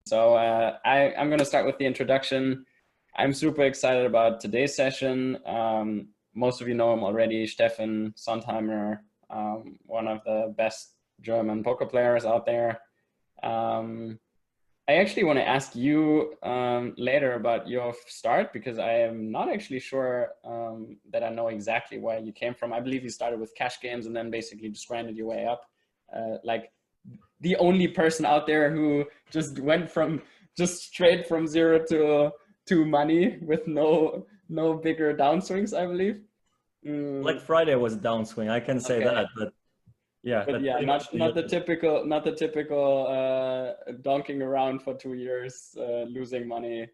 So I'm going to start with the introduction. I'm super excited about today's session. Most of you know him already, Steffen Sontheimer, one of the best German poker players out there. I actually want to ask you later about your start, because I am not actually sure that I know exactly where you came from. I believe you started with cash games and then basically just grinded your way up. Like the only person out there who just went from straight from zero to money with no bigger downswings, I believe. Black Friday was a downswing, I can say Okay. that, but yeah, But that's yeah, pretty much not the typical donking around for 2 years, losing money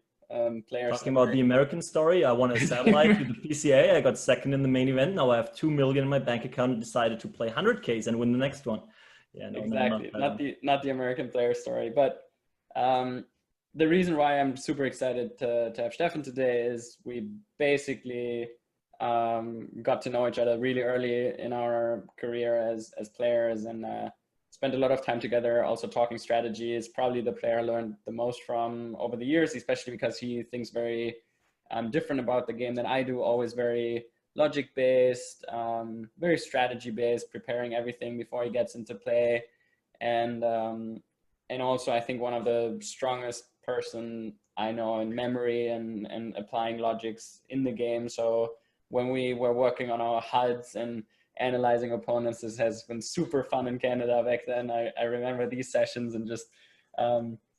player talking about story. the American story. I won a satellite to the PCA. I got second in the main event. Now I have 2 million in my bank account and decided to play 100Ks and win the next one. Yeah, no, Exactly. not Not the American player story. But the reason why I'm super excited to have Steffen today is we basically got to know each other really early in our career as players, and spent a lot of time together also talking strategy. Is probably the player I learned the most from over the years, especially because he thinks very different about the game than I do, always very logic based, very strategy based, preparing everything before he gets into play. And also I think one of the strongest person I know in memory and applying logics in the game. So when we were working on our HUDs and analyzing opponents, this has been super fun in Canada back then. I remember these sessions and just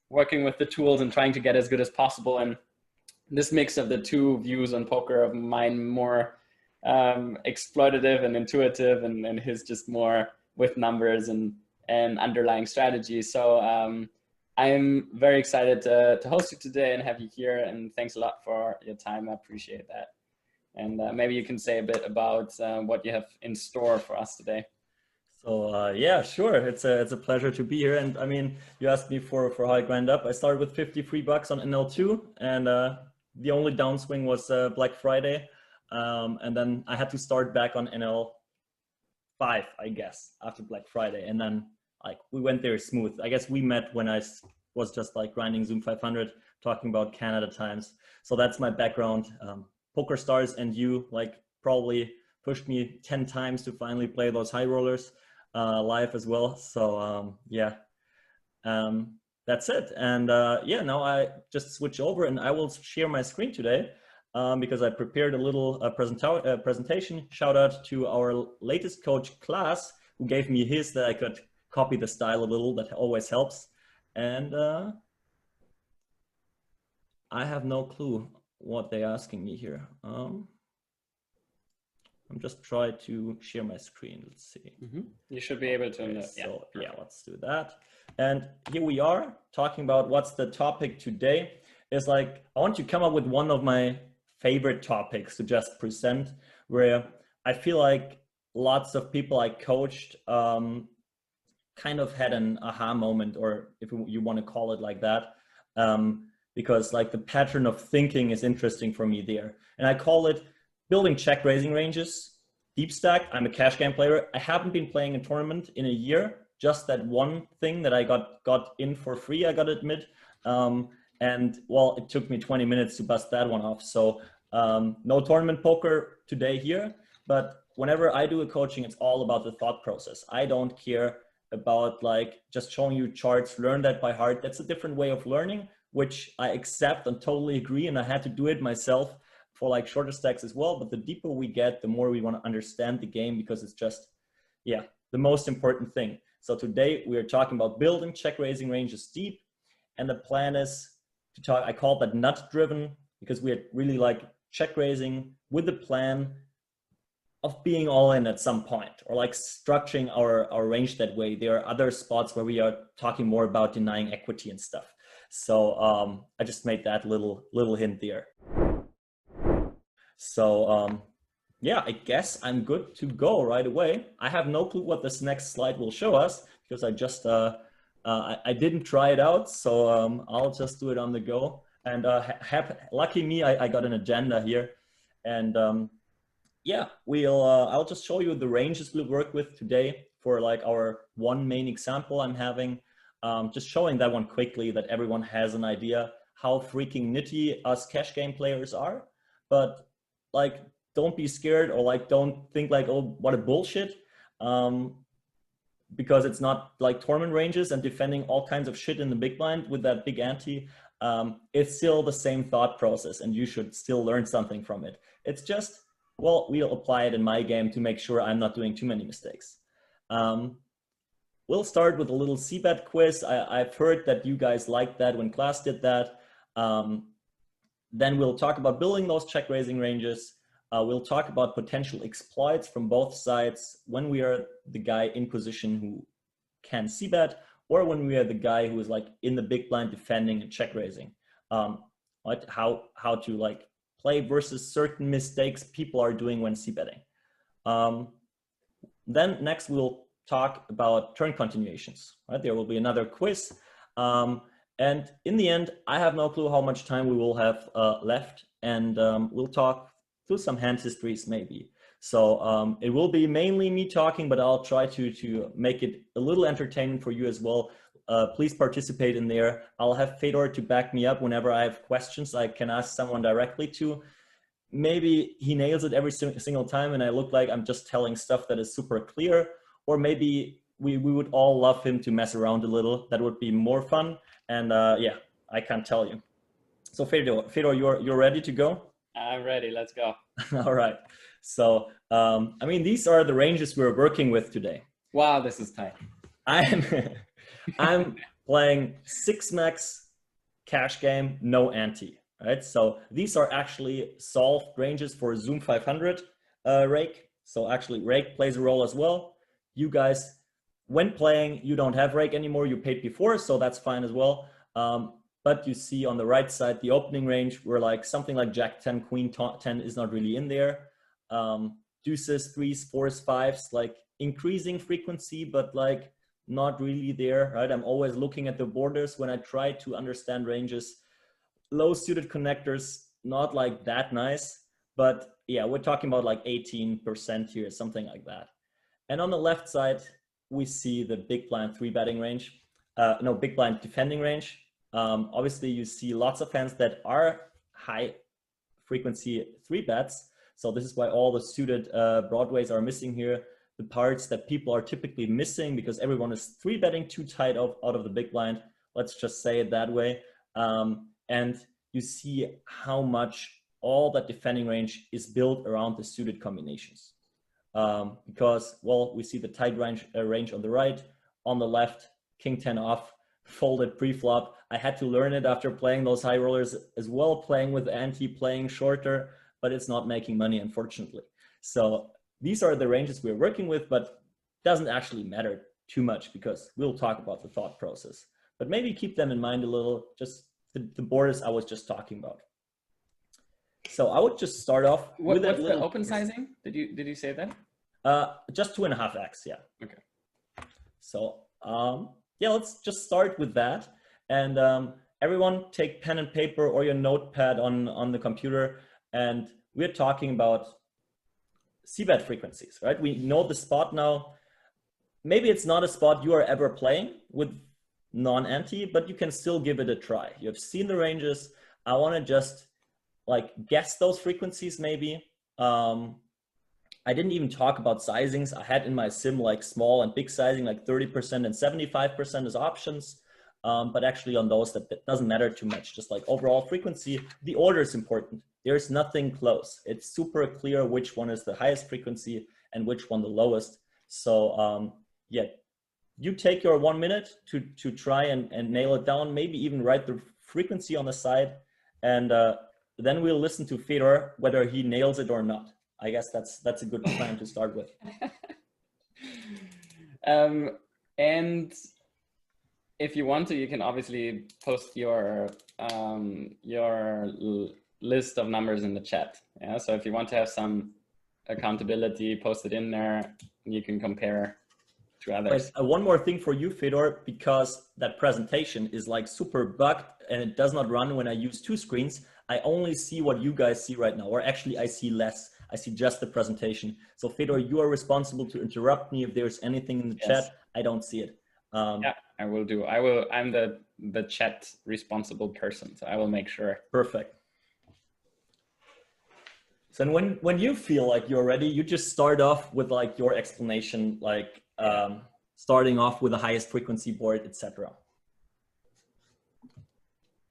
working with the tools and trying to get as good as possible. And this mix of the two views on poker of mine, more exploitative and intuitive, and his just more with numbers and underlying strategy. So I'm very excited to host you today and have you here, and thanks a lot for your time. I appreciate that. And maybe you can say a bit about what you have in store for us today. So yeah, sure. It's a pleasure to be here. And I mean, you asked me for how I grind up. I started with $53 on NL2, and the only downswing was Black Friday, and then I had to start back on NL5, I guess, after Black Friday, and then like we went there smooth. I guess we met when I was just like grinding Zoom 500, talking about Canada times. So that's my background. Poker Stars and you like probably pushed me 10 times to finally play those high rollers live as well. So yeah, that's it. And yeah, now I just switch over and I will share my screen today because I prepared a little presentation. Shout out to our latest coach, Klaas, who gave me his that I could copy the style a little. That always helps. And I have no clue what they're asking me here. I'm just trying to share my screen. Let's see. You should be able to. Okay, so yeah, let's do that. And here we are talking about what's the topic today. Is like, I want to come up with one of my favorite topics to just present, where I feel like lots of people I coached kind of had an aha moment, or if you want to call it like that, because like the pattern of thinking is interesting for me there. And I call it building check raising ranges, deep stack. I'm a cash game player. I haven't been playing a tournament in a year, just that one thing that I got in for free, I gotta admit. And well, it took me 20 minutes to bust that one off. So no tournament poker today here, but whenever I do a coaching, it's all about the thought process. I don't care about like just showing you charts, learn that by heart. That's a different way of learning, which I accept and totally agree. And I had to do it myself for like shorter stacks as well. But the deeper we get, the more we want to understand the game, because it's just, yeah, the most important thing. So today we are talking about building check raising ranges deep. And the plan is to talk, I call that nut driven, because we are really like check raising with the plan of being all in at some point, or like structuring our range that way. There are other spots where we are talking more about denying equity and stuff. So I just made that little hint there. So yeah, I guess I'm good to go right away. I have no clue what this next slide will show us, because I just I didn't try it out. So I'll just do it on the go. And lucky me, I got an agenda here. And yeah, I'll just show you the ranges we'll work with today for like our one main example I'm having. just showing that one quickly, that everyone has an idea how freaking nitty us cash game players are. But like, don't be scared, or like, don't think like, oh, what a bullshit. Because it's not like tournament ranges and defending all kinds of shit in the big blind with that big ante. It's still the same thought process, and you should still learn something from it. It's just, well, we'll apply it in my game to make sure I'm not doing too many mistakes. We'll start with a little c-bet quiz. I've heard that you guys liked that when class did that. Then we'll talk about building those check raising ranges. We'll talk about potential exploits from both sides when we are the guy in position who can c-bet, or when we are the guy who is like in the big blind defending and check raising. How to like play versus certain mistakes people are doing when c-betting. Then next we'll talk about turn continuations. Right, there will be another quiz. And in the end, I have no clue how much time we will have left, and we'll talk through some hand histories maybe. So it will be mainly me talking, but I'll try to make it a little entertaining for you as well. Please participate in there. I'll have Fedor to back me up whenever I have questions I can ask someone directly to. Maybe he nails it every single time and I look like I'm just telling stuff that is super clear, or maybe we would all love him to mess around a little. That would be more fun. And yeah, I can't tell you. So Fedor, you're ready to go? I'm ready, let's go. All right. So, I mean, these are the ranges we're working with today. Wow, this is tight. I'm playing 6-max cash game, no ante, right? So these are actually solved ranges for Zoom 500 rake. So actually rake plays a role as well. You guys, when playing, you don't have rake anymore, you paid before, so that's fine as well. But you see on the right side, the opening range, where like something like Jack 10, Queen 10 is not really in there. Deuces, 3s, 4s, 5s, like increasing frequency, but like not really there, right? I'm always looking at the borders when I try to understand ranges. Low suited connectors, not like that nice, but yeah, we're talking about like 18% here, something like that. And on the left side, we see the big blind 3-betting range, no, big blind defending range. Obviously, you see lots of hands that are high frequency 3-bets. So this is why all the suited broadways are missing here. The parts that people are typically missing because everyone is 3-betting too tight out of the big blind. Let's just say it that way. And you see how much all that defending range is built around the suited combinations. Because, well, we see the tight range on the right, on the left, King 10 off, folded pre-flop. I had to learn it after playing those high rollers as well, playing with ante, playing shorter, but it's not making money, unfortunately. So these are the ranges we're working with, but doesn't actually matter too much because we'll talk about the thought process. But maybe keep them in mind a little, just the borders I was just talking about. So I would just start off with what's the open sizing? Did you say that? Just 2.5x, yeah. Okay. So yeah, let's just start with that. And everyone take pen and paper or your notepad on the computer. And we're talking about c-bet frequencies, right? We know the spot now. Maybe it's not a spot you are ever playing with non-ante, but you can still give it a try. You have seen the ranges. I want to just like guess those frequencies maybe. I didn't even talk about sizings. I had in my sim like small and big sizing, like 30% and 75% as options. But actually on those, that doesn't matter too much. Just like overall frequency, the order is important. There's nothing close. It's super clear which one is the highest frequency and which one the lowest. So yeah, you take your 1 minute to try and nail it down, maybe even write the frequency on the side. And then we'll listen to Fedor, whether he nails it or not. I guess that's a good plan to start with. And if you want to, you can obviously post your list of numbers in the chat. Yeah. So if you want to have some accountability, post it in there. And you can compare to others. But, one more thing for you, Fedor, because that presentation is like super bugged and it does not run when I use 2 screens. I only see what you guys see right now, or actually I see less. I see just the presentation. So Fedor, you are responsible to interrupt me if there's anything in the chat. I don't see it. Yeah, I will do. I'm the chat responsible person, so I will make sure. Perfect. So when you feel like you're ready, you just start off with like your explanation, like starting off with the highest frequency board, etc.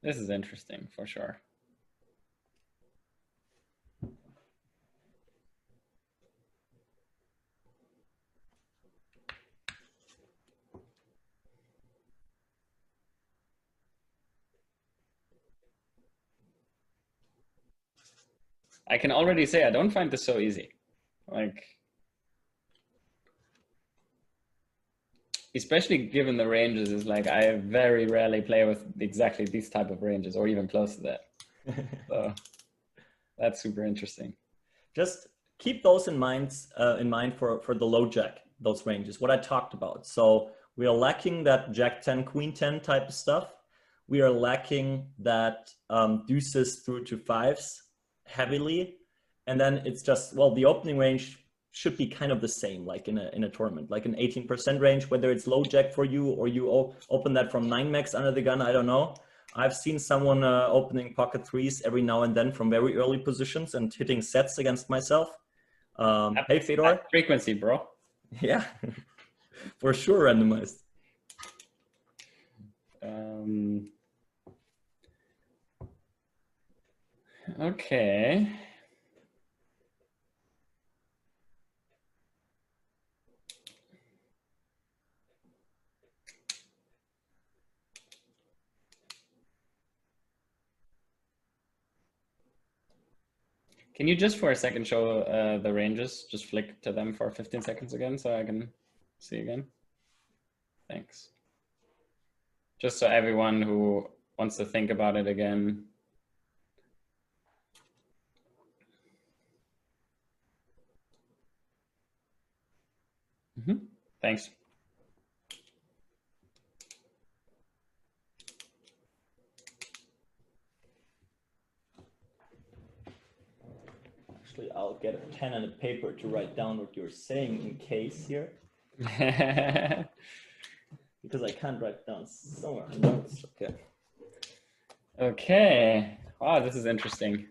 This is interesting for sure. I can already say I don't find this so easy. Like, especially given the ranges, is like I very rarely play with exactly these type of ranges or even close to that. So that's super interesting. Just keep those in mind for the low jack, those ranges, what I talked about. So we are lacking that jack 10, queen 10 type of stuff. We are lacking that deuces through to fives heavily. And then it's just, well, the opening range should be kind of the same, like in a tournament, like an 18% range, whether it's low jack for you or you open that from 9 max under the gun, I don't know. I've seen someone opening pocket threes every now and then from very early positions and hitting sets against myself. Hey, Fedor. Frequency, bro. Yeah, for sure randomized. Okay. Can you just for a second show the ranges? Just flick to them for 15 seconds again so I can see again. Thanks. Just so everyone who wants to think about it again. Thanks. Actually, I'll get a pen and a paper to write down what you're saying in case here. Because I can't write down somewhere notes. Okay. Okay. Wow, this is interesting.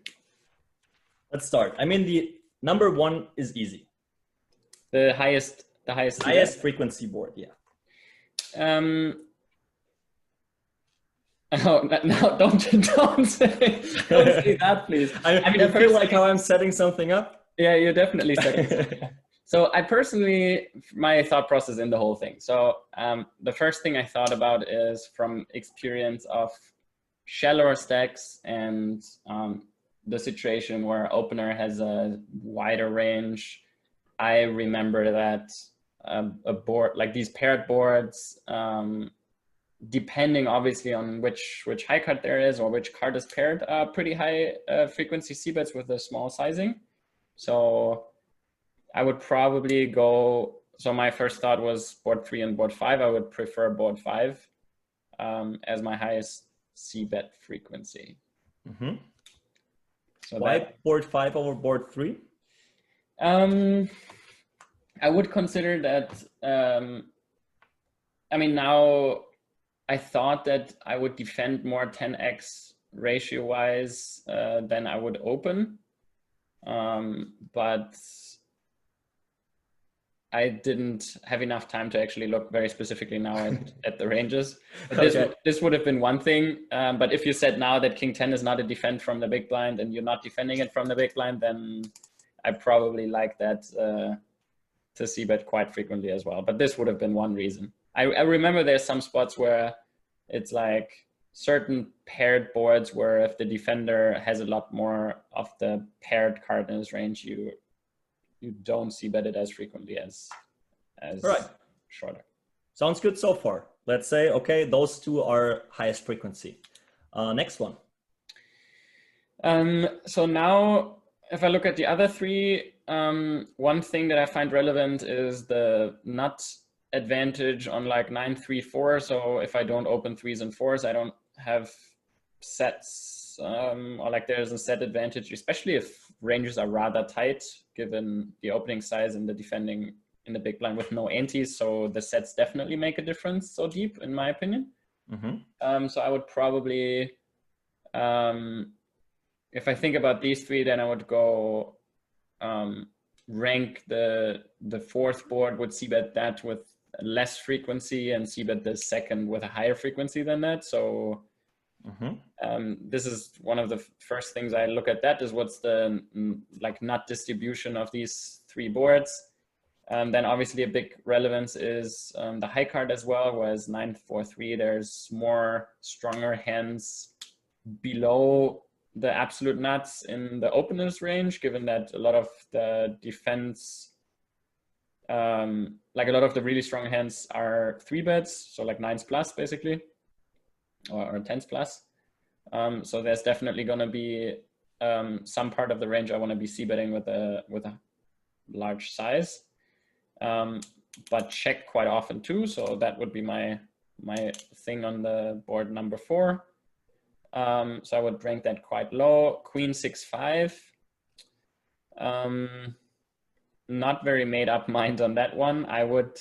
Let's start. I mean, the number one is easy. The highest frequency board, yeah. Oh, no, don't say that, please. I mean, I feel like how I'm setting something up. Yeah, you're definitely setting something up. So I personally, my thought process in the whole thing. So the first thing I thought about is from experience of shallower stacks and the situation where opener has a wider range. I remember that a board like these paired boards, depending obviously on which high card there is or which card is paired, pretty high frequency c-bets with a small sizing. So I would probably go, so my first thought was board 3 and board 5. I would prefer board 5 as my highest c-bet frequency. Mm-hmm. So why board 5 over board 3? I would consider that, I mean, now I thought that I would defend more 10x ratio wise than I would open. But I didn't have enough time to actually look very specifically now at the ranges. This would have been one thing. But if you said now that King 10 is not a defend from the big blind and you're not defending it from the big blind, then I probably like that to see bet quite frequently as well. But this would have been one reason. I remember there's some spots where it's like certain paired boards where if the defender has a lot more of the paired card in his range, you don't see bet it as frequently as right. shorter. Sounds good so far. Let's say, okay, those two are highest frequency. Next one. So now if I look at the other three, one thing that I find relevant is the nut advantage on like 9-3-4. So if I don't open 3s and 4s, I don't have sets, or like there's a set advantage, especially if ranges are rather tight, given the opening size and the defending in the big blind with no antes, so the sets definitely make a difference so deep, in my opinion. So I would probably, if I think about these three, then I would go rank the fourth board, would c-bet that with less frequency and c-bet the second with a higher frequency than that. So this is one of the first things I look at, that is what's the like nut distribution of these three boards. Then obviously a big relevance is the high card as well, whereas 9-4-3, there's more stronger hands below the absolute nuts in the openness range, given that a lot of the defense, like a lot of the really strong hands are 3-bets, so like 9s plus basically, or 10s plus. So there's definitely going to be some part of the range I want to be c-betting with a large size, but check quite often too. So that would be my thing on the board number 4. So I would rank that quite low. Queen 6-5. Not very made up mind on that one. I would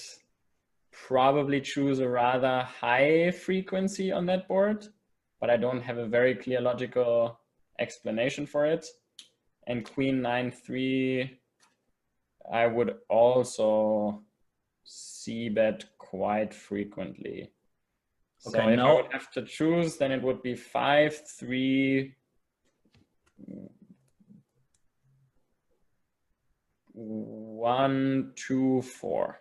probably choose a rather high frequency on that board, but I don't have a very clear logical explanation for it. And Queen 9-3, I would also c-bet quite frequently. So okay, if I would have to choose, then it would be 5-3, 1-2-4.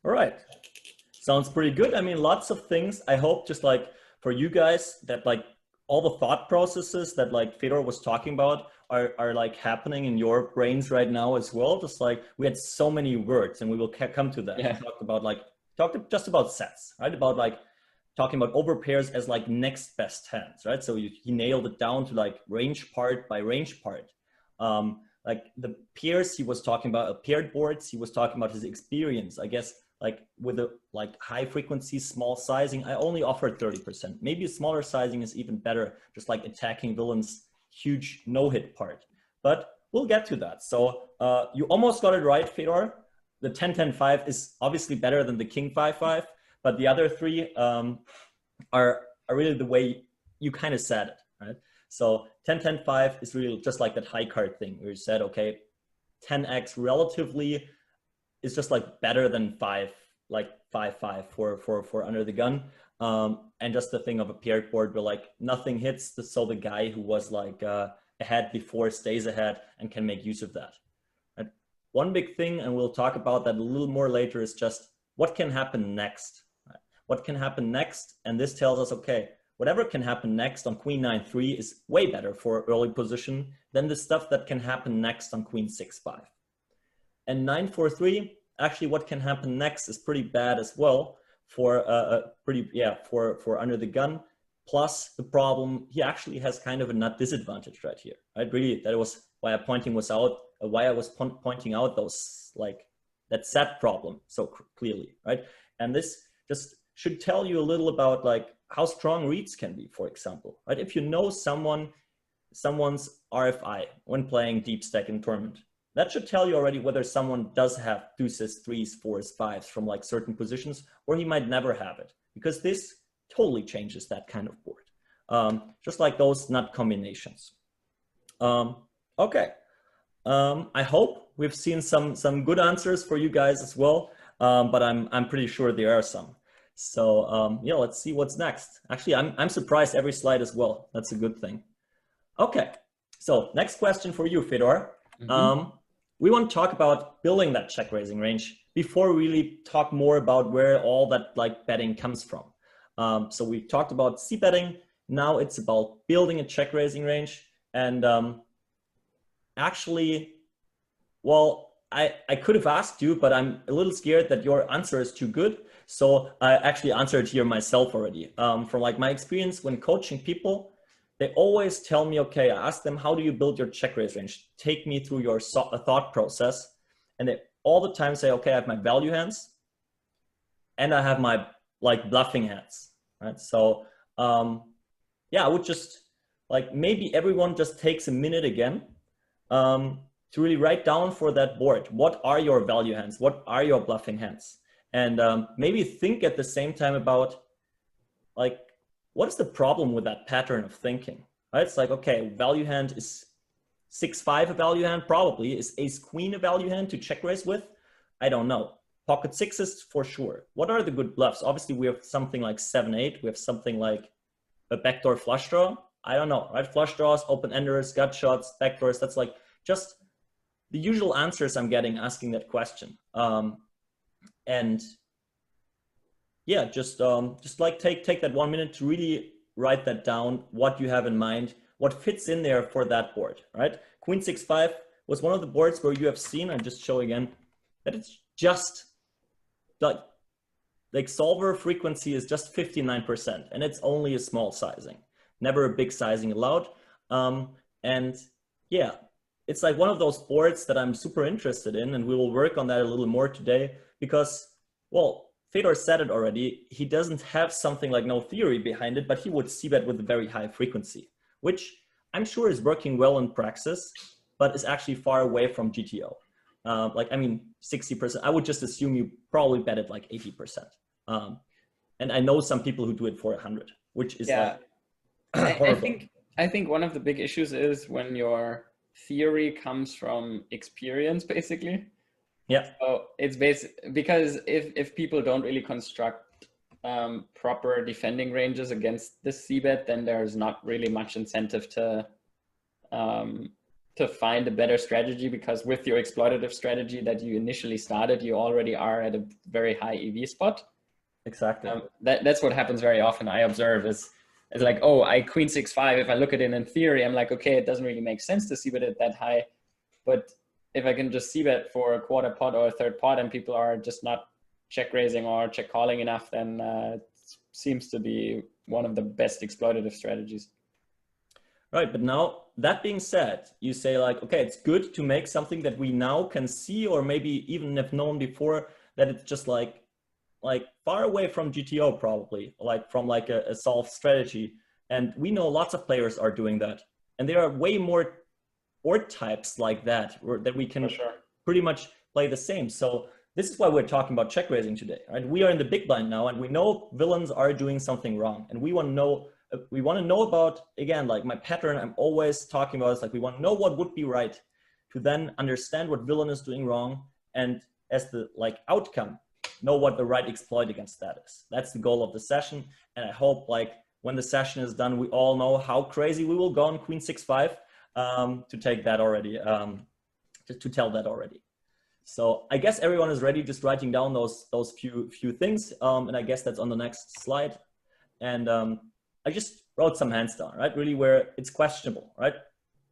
All right, sounds pretty good. I mean, lots of things. I hope just like for you guys that like all the thought processes that like Fedor was talking about are like happening in your brains right now as well. Just like we had so many words, and we will come to that. Yeah. We talked about like just about sets, right? About like talking about overpairs as like next best hands, right? So he nailed it down to like range part by range part. Like the pairs he was talking about, paired boards, he was talking about his experience. I guess like with a like high frequency, small sizing, I only offered 30%. Maybe a smaller sizing is even better, just like attacking villains, huge no-hit part. But we'll get to that. So you almost got it right, Fedor. The 10-10-5 is obviously better than the King 5-5, but the other three are really the way you kind of said it, right? So 10-10-5 is really just like that high card thing where you said, okay, 10x relatively is just like better than 5, like 5-5 for under the gun. And just the thing of a paired board where like nothing hits, so the guy who was like ahead before stays ahead and can make use of that. And one big thing, and we'll talk about that a little more later, is just what can happen next. Right? What can happen next? And this tells us, okay, whatever can happen next on Queen 9-3 is way better for early position than the stuff that can happen next on Queen 6-5. And 9-4-3, actually what can happen next is pretty bad as well for for under the gun. Plus the problem, he actually has kind of a nut disadvantage right here, right? Really, that was why I was pointing out those like that set problem so clearly, right? And this just should tell you a little about like how strong reads can be, for example, right? If you know someone's RFI when playing deep stack in tournament, that should tell you already whether someone does have deuces, 3s, 4s, 5s from like certain positions, or he might never have it, because this totally changes that kind of board. Just like those nut combinations. Okay. I hope we've seen some good answers for you guys as well, but I'm pretty sure there are some. So yeah, let's see what's next. Actually, I'm surprised every slide as well. That's a good thing. Okay, so next question for you, Fedor. We want to talk about building that check raising range before we really talk more about where all that like betting comes from. So we talked about c-betting. Now it's about building a check raising range. And actually, well, I could have asked you, but I'm a little scared that your answer is too good. So I actually answered here myself already. From like my experience when coaching people, they always tell me, okay, I ask them, how do you build your check raise range? Take me through your thought process. And they all the time say, okay, I have my value hands and I have my like bluffing hands, right? So yeah, I would just like, maybe everyone just takes a minute again to really write down for that board, what are your value hands? What are your bluffing hands? And maybe think at the same time about like, what is the problem with that pattern of thinking, right? It's like, okay, value hand is 6-5 a value hand, probably. Is ace queen a value hand to check raise with? I don't know. Pocket sixes for sure. What are the good bluffs? Obviously, we have something like 7-8. We have something like a backdoor flush draw. I don't know, right? Flush draws, open enders, gut shots, backdoors. That's like just the usual answers I'm getting asking that question. And yeah, just like take that 1 minute to really write that down, what you have in mind, what fits in there for that board, right? Queen 6-5 was one of the boards where you have seen, I just show again, that it's just like solver frequency is just 59%, and it's only a small sizing, never a big sizing allowed. And yeah, it's like one of those boards that I'm super interested in, and we will work on that a little more today because, well, Fedor said it already, he doesn't have something like no theory behind it, but he would see that with a very high frequency, which I'm sure is working well in praxis, but is actually far away from GTO. Like, I mean, 60%, I would just assume you probably bet it like 80%. And I know some people who do it for 100, which is like horrible. I think one of the big issues is when your theory comes from experience, basically. Yeah. So it's because if people don't really construct proper defending ranges against this c-bet, then there's not really much incentive to find a better strategy, because with your exploitative strategy that you initially started, you already are at a very high EV spot. Exactly. That's what happens very often. I observe is like, oh, I queen 6-5. If I look at it in theory, I'm like, okay, it doesn't really make sense to c-bet it that high, but if I can just c-bet for a quarter pot or a third pot and people are just not check raising or check calling enough, then it seems to be one of the best exploitative strategies. Right, but now that being said, you say like, okay, it's good to make something that we now can see, or maybe even have known before, that it's just like far away from GTO, probably like from like a solved strategy. And we know lots of players are doing that, and there are way more board types like that that we can pretty much play the same. So this is why we're talking about check raising today, right? We are in the big blind now, and we know villains are doing something wrong, and we want to know about, again, like my pattern I'm always talking about is like, we want to know what would be right to then understand what villain is doing wrong, and as the like outcome, know what the right exploit against that is. That's the goal of the session. And I hope like when the session is done, we all know how crazy we will go on queen 6-5 to take that already, to tell that already. So I guess everyone is ready, just writing down those few things. And I guess that's on the next slide. And I just wrote some hands down, right? Really where it's questionable, right?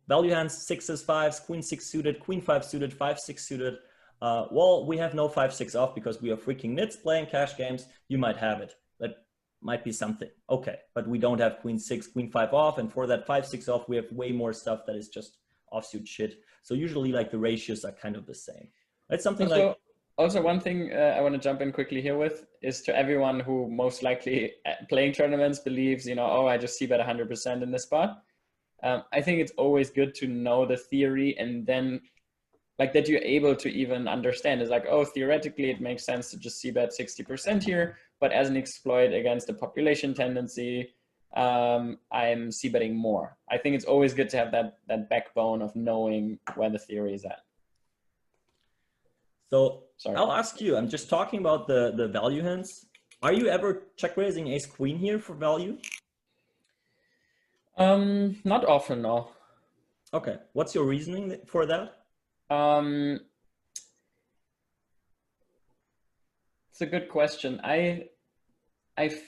Value hands, 6s, 5s, queen 6 suited, queen 5 suited, 5-6 suited. Well, we have no 5-6 off because we are freaking nits playing cash games. You might have it. That might be something. Okay, but we don't have queen 6, queen 5 off. And for that 5-6 off, we have way more stuff that is just offsuit shit. So usually like the ratios are kind of the same. It's something Also, one thing I want to jump in quickly here with is to everyone who most likely playing tournaments believes, oh, I just c-bet 100% in this spot. I think it's always good to know the theory, and then like that you're able to even understand. It's like, oh, theoretically it makes sense to just c-bet 60% here, but as an exploit against a population tendency, I'm c-betting more. I think it's always good to have that backbone of knowing where the theory is at. So I'll ask you, I'm just talking about the value hands. Are you ever check raising ace queen here for value? Not often, no. Okay, what's your reasoning for that? It's a good question. I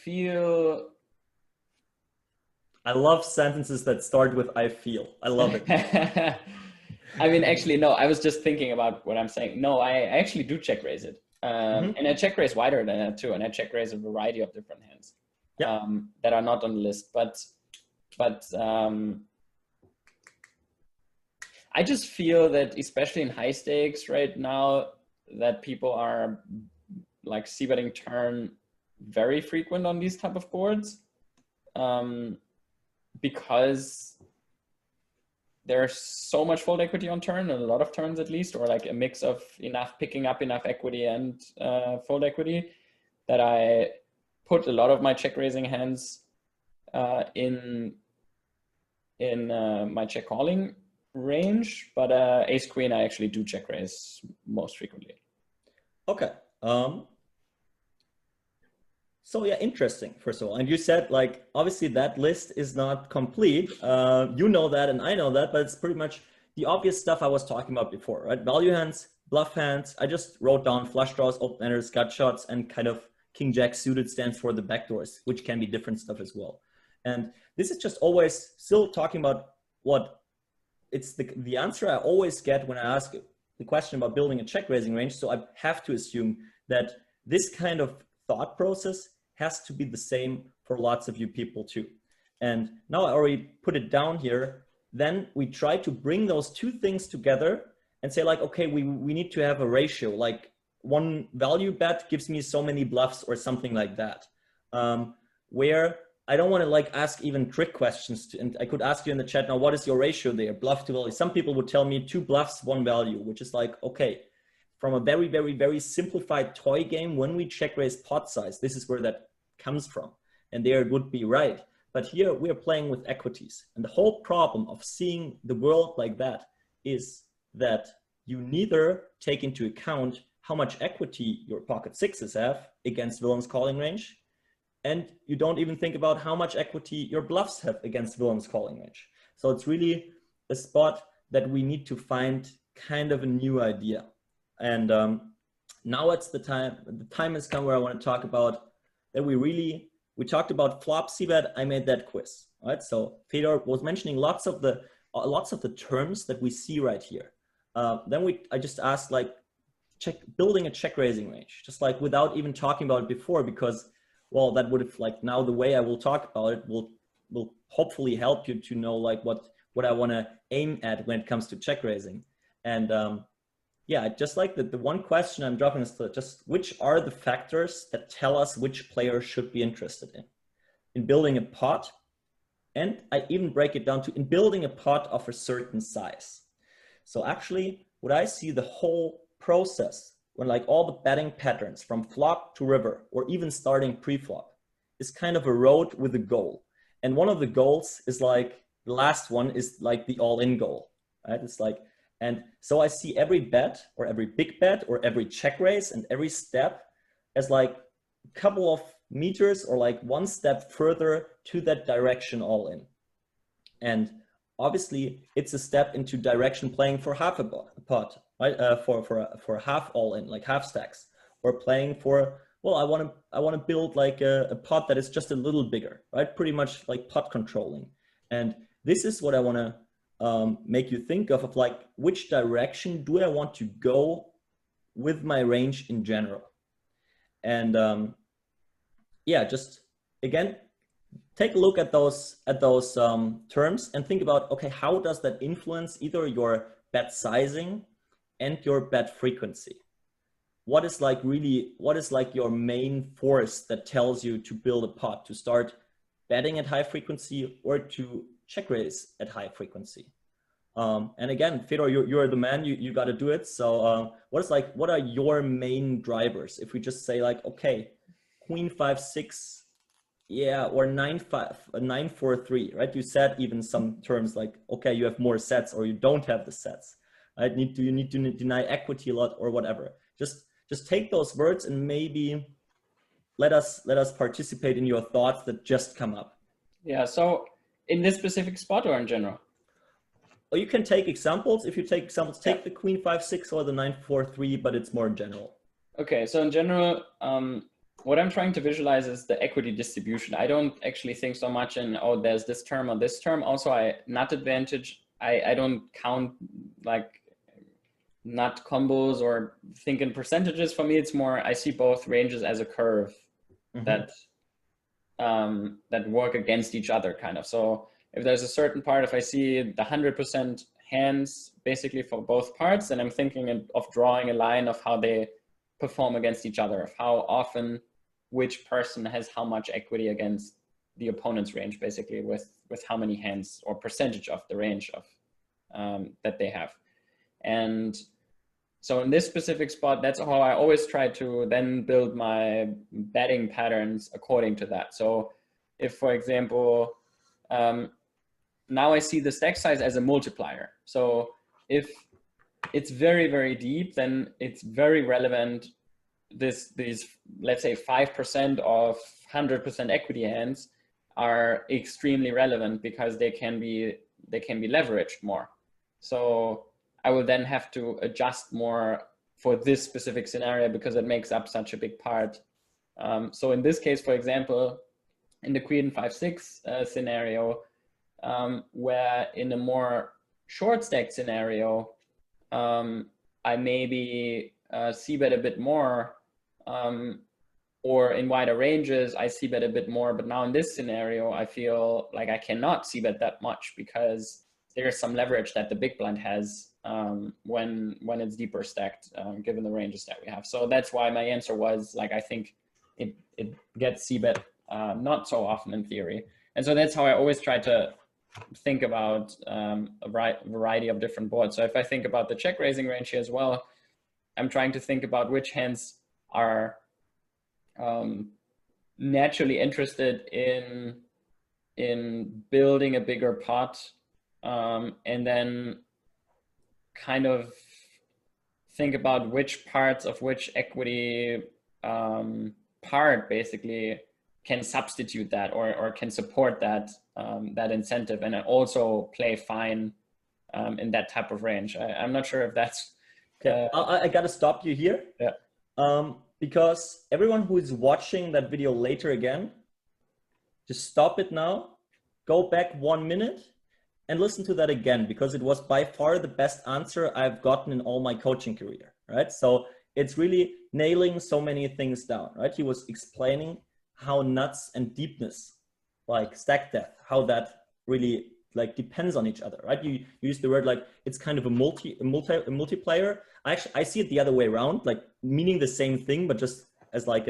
feel... I love sentences that start with I feel. I love it. I mean, actually, no, I was just thinking about what I'm saying. No, I actually do check raise it. And I check raise wider than that too. And I check raise a variety of different hands that are not on the list. But I just feel that, especially in high stakes right now, that people are like c-betting turn very frequent on these type of boards. Because there's so much fold equity on turn, a lot of turns at least, or like a mix of picking up enough equity and fold equity, that I put a lot of my check raising hands in my check calling range, but ace queen I actually do check raise most frequently. Okay. So yeah, interesting, first of all. And you said, like, obviously that list is not complete. You know that and I know that, but it's pretty much the obvious stuff I was talking about before, right? Value hands, bluff hands. I just wrote down flush draws, open enders, gut shots, and kind of king jack suited stands for the backdoors, which can be different stuff as well. And this is just always still talking about what it's the answer I always get when I ask the question about building a check raising range. So I have to assume that this kind of thought process has to be the same for lots of you people too. And now I already put it down here. Then we try to bring those two things together and say, like, okay, we need to have a ratio, like one value bet gives me so many bluffs or something like that, where I don't want to like ask even trick questions and I could ask you in the chat now, what is your ratio there, bluff to value? Some people would tell me 2 bluffs, 1 value, which is like, okay, from a very, very, very simplified toy game, when we check raise pot size, this is where that comes from. And there it would be right. But here we're playing with equities. And the whole problem of seeing the world like that is that you neither take into account how much equity your pocket sixes have against villain's calling range, and you don't even think about how much equity your bluffs have against villain's calling range. So it's really a spot that we need to find kind of a new idea. And now it's the time has come where I want to talk about that we talked about flop c-bet. I made that quiz, right? So Fedor was mentioning lots of the terms that we see right here. Then I just asked, like, building a check raising range, just like without even talking about it before, because, well, that would have, like, now the way I will talk about it will hopefully help you to know like what I want to aim at when it comes to check raising. And yeah, just like the one question I'm dropping is just which are the factors that tell us which player should be interested in building a pot. And I even break it down to in building a pot of a certain size. So actually what I see the whole process when like all the betting patterns from flop to river or even starting pre-flop is kind of a road with a goal. And one of the goals is like, the last one is like the all-in goal, right? It's like, and so I see every bet or every big bet or every check raise and every step as like a couple of meters or like one step further to that direction all in. And obviously it's a step into direction playing for half a pot, right? For half all in, like half stacks, or playing for, well, I want to build like a pot that is just a little bigger, right? Pretty much like pot controlling. And this is what I want to make you think of like, which direction do I want to go with my range in general? And yeah, just again, take a look at those terms and think about, okay, how does that influence either your bet sizing and your bet frequency? What is like your main force that tells you to build a pot, to start betting at high frequency or to check raise at high frequency? And again, Fedor, you're the man, you got to do it. So what are your main drivers? If we just say like, okay, queen 5-6, yeah, or 9-5, 9-4-3, right? You said even some terms like, okay, you have more sets or you don't have the sets, right? You need to deny equity a lot or whatever. Just take those words and maybe let us participate in your thoughts that just come up. Yeah, so in this specific spot or in general? Or you can take examples. If you take examples, take the queen 5-6 or the 9-4-3, but it's more in general. Okay, so in general, what I'm trying to visualize is the equity distribution. I don't actually think so much in, oh, there's this term or this term. Also, nut advantage, I don't count like nut combos or think in percentages. For me, it's more, I see both ranges as a curve that work against each other kind of. So if there's a certain part, if I see the 100% hands basically for both parts, then I'm thinking of drawing a line of how they perform against each other, of how often which person has how much equity against the opponent's range, basically with how many hands or percentage of the range of that they have. And so in this specific spot, that's how I always try to then build my betting patterns according to that. So if, for example, now I see the stack size as a multiplier. So if it's very, very deep, then it's very relevant. These, let's say 5% of 100% equity hands are extremely relevant because they can be leveraged more. So I will then have to adjust more for this specific scenario because it makes up such a big part. So in this case, for example, in the Queen 5-6 scenario, where in a more short stack scenario, I maybe c-bet a bit more, or in wider ranges, I c-bet a bit more. But now in this scenario, I feel like I cannot c-bet that much because there's some leverage that the big blind has when it's deeper stacked, given the ranges that we have. So that's why my answer was like, I think it gets c-bet not so often in theory. And so that's how I always try to think about a variety of different boards. So if I think about the check raising range here as well, I'm trying to think about which hands are naturally interested in building a bigger pot, and then kind of think about which parts of which equity part basically can substitute that or can support that that incentive, and also play fine in that type of range. I'm not sure if that's I gotta stop you here. Yeah. Because everyone who is watching that video later again, just stop it now, go back 1 minute and listen to that again, because it was by far the best answer I've gotten in all my coaching career, right? So it's really nailing so many things down, right? He was explaining how nuts and deepness, like stack depth, how that really like depends on each other, right? You use the word like it's kind of a multiplayer. Actually, I see it the other way around, like meaning the same thing, but just as like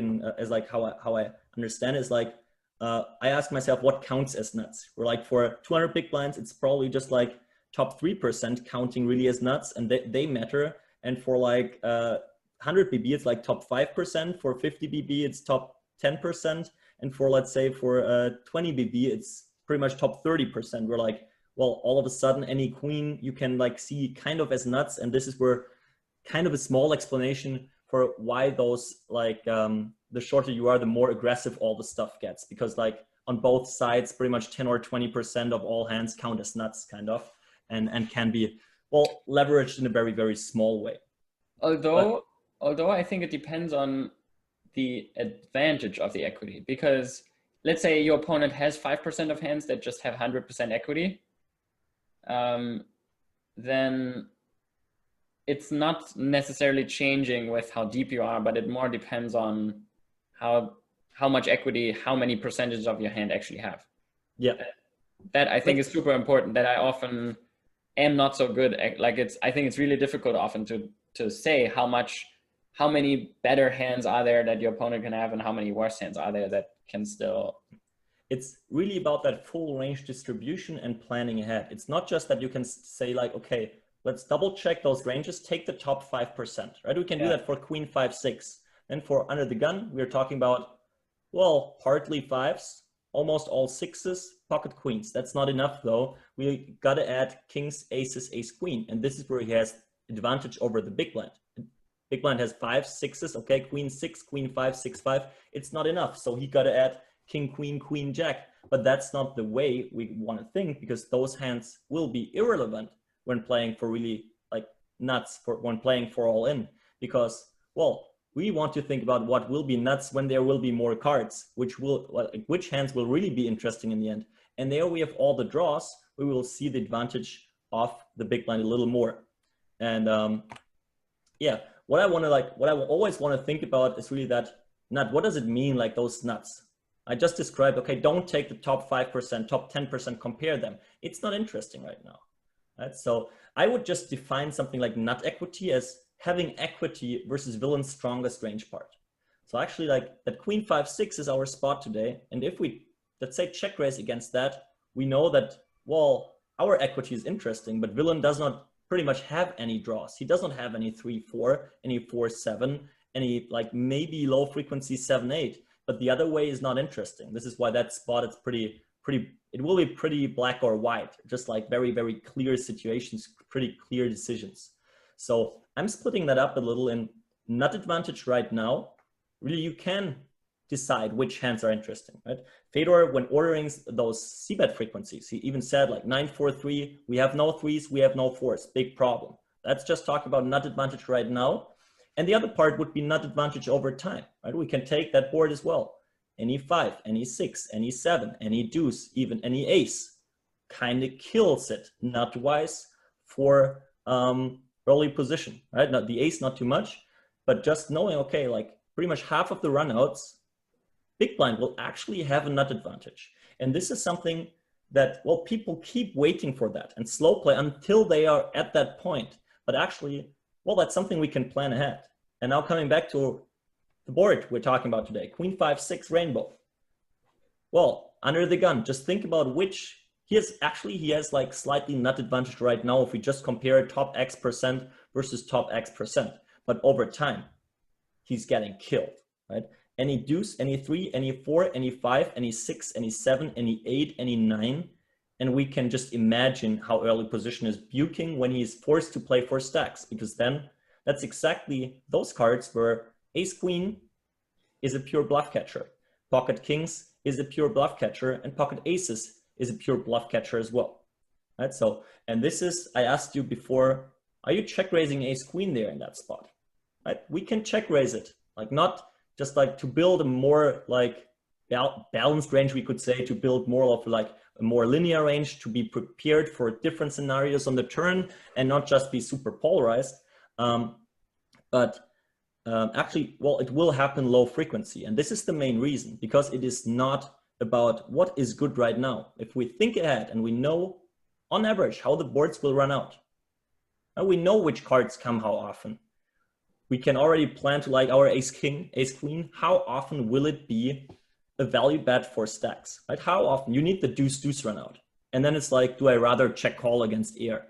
how I understand it is like I ask myself what counts as nuts. We're like for 200 big blinds, it's probably just like top 3% counting really as nuts, and they matter. And for like 100 BB, it's like top 5%. For 50 BB, it's top 10%. And for, let's say, for 20 BB, it's pretty much top 30%. We're like, well, all of a sudden, any queen you can like see kind of as nuts. And this is where kind of a small explanation for why those like the shorter you are, the more aggressive all the stuff gets, because like on both sides, pretty much 10 or 20% of all hands count as nuts kind of, and can be, well, leveraged in a very, very small way. Although I think it depends on the advantage of the equity, because let's say your opponent has 5% of hands that just have 100% equity, then it's not necessarily changing with how deep you are, but it more depends on how much equity, how many percentage of your hand actually have. Yeah. That I think is super important, that I often am not so good at, like I think it's really difficult often to say how many better hands are there that your opponent can have and how many worse hands are there that can still. It's really about that full range distribution and planning ahead. It's not just that you can say like, okay, let's double check those ranges, take the top 5%, right? We can do that for Queen 5-6. And for under the gun, we're talking about, well, partly fives, almost all sixes, pocket queens. That's not enough though. We got to add kings, aces, ace, queen. And this is where he has advantage over the big blind. Big blind has 5, 6s, okay, queen 6, queen 5, 6, 5. It's not enough. So he got to add king, queen, queen, jack. But that's not the way we want to think, because those hands will be irrelevant when playing for really like nuts, when playing for all in. Because, well, we want to think about what will be nuts when there will be more cards, which hands will really be interesting in the end. And there we have all the draws. We will see the advantage of the big blind a little more. And yeah, what I always want to think about is really that nut. What does it mean, like those nuts? I just described, okay, don't take the top 5%, top 10%, compare them. It's not interesting right now. Right? So I would just define something like nut equity as having equity versus villain's strongest range part. So actually like that Queen 5-6 is our spot today. And if we, let's say, check raise against that, we know that, well, our equity is interesting, but villain does not pretty much have any draws. He doesn't have any 3-4, any 4-7, any like maybe low frequency 7-8, but the other way is not interesting. This is why that spot is pretty, it will be pretty black or white, just like very, very clear situations, pretty clear decisions. So I'm splitting that up a little in nut advantage right now. Really, you can decide which hands are interesting, right? Fedor, when ordering those c-bet frequencies, he even said like 9-4-3, we have no threes, we have no fours, big problem. Let's just talk about nut advantage right now. And the other part would be nut advantage over time, right? We can take that board as well. Any 5, any 6, any 7, any deuce, even any ace, kind of kills it nut-wise for early position, right? Not the ace, not too much, but just knowing, okay, like pretty much half of the runouts, big blind will actually have a nut advantage. And this is something that, well, people keep waiting for that and slow play until they are at that point. But actually, well, that's something we can plan ahead. And now coming back to the board we're talking about today, Queen 5-6 rainbow. Well, under the gun, just think about which, he has like slightly nut advantage right now if we just compare top X% versus top X%. But over time, he's getting killed, right? Any deuce, any 3, any 4, any 5, any 6, any 7, any 8, any 9. And we can just imagine how early position is buking when he's forced to play 4 stacks, because then that's exactly those cards where ace queen is a pure bluff catcher. Pocket kings is a pure bluff catcher, and pocket aces is a pure bluff catcher as well. Right? So, and this is, I asked you before, are you check raising ace queen there in that spot? Right? We can check raise it, like not just like to build a more like balanced range, we could say, to build more of like a more linear range, to be prepared for different scenarios on the turn and not just be super polarized. Actually, well, it will happen low frequency. And this is the main reason, because it is not about what is good right now. If we think ahead and we know on average how the boards will run out, and we know which cards come how often, we can already plan to like our ace king, ace queen, how often will it be a value bet for stacks, right? How often? You need the deuce deuce run out. And then it's like, do I rather check call against air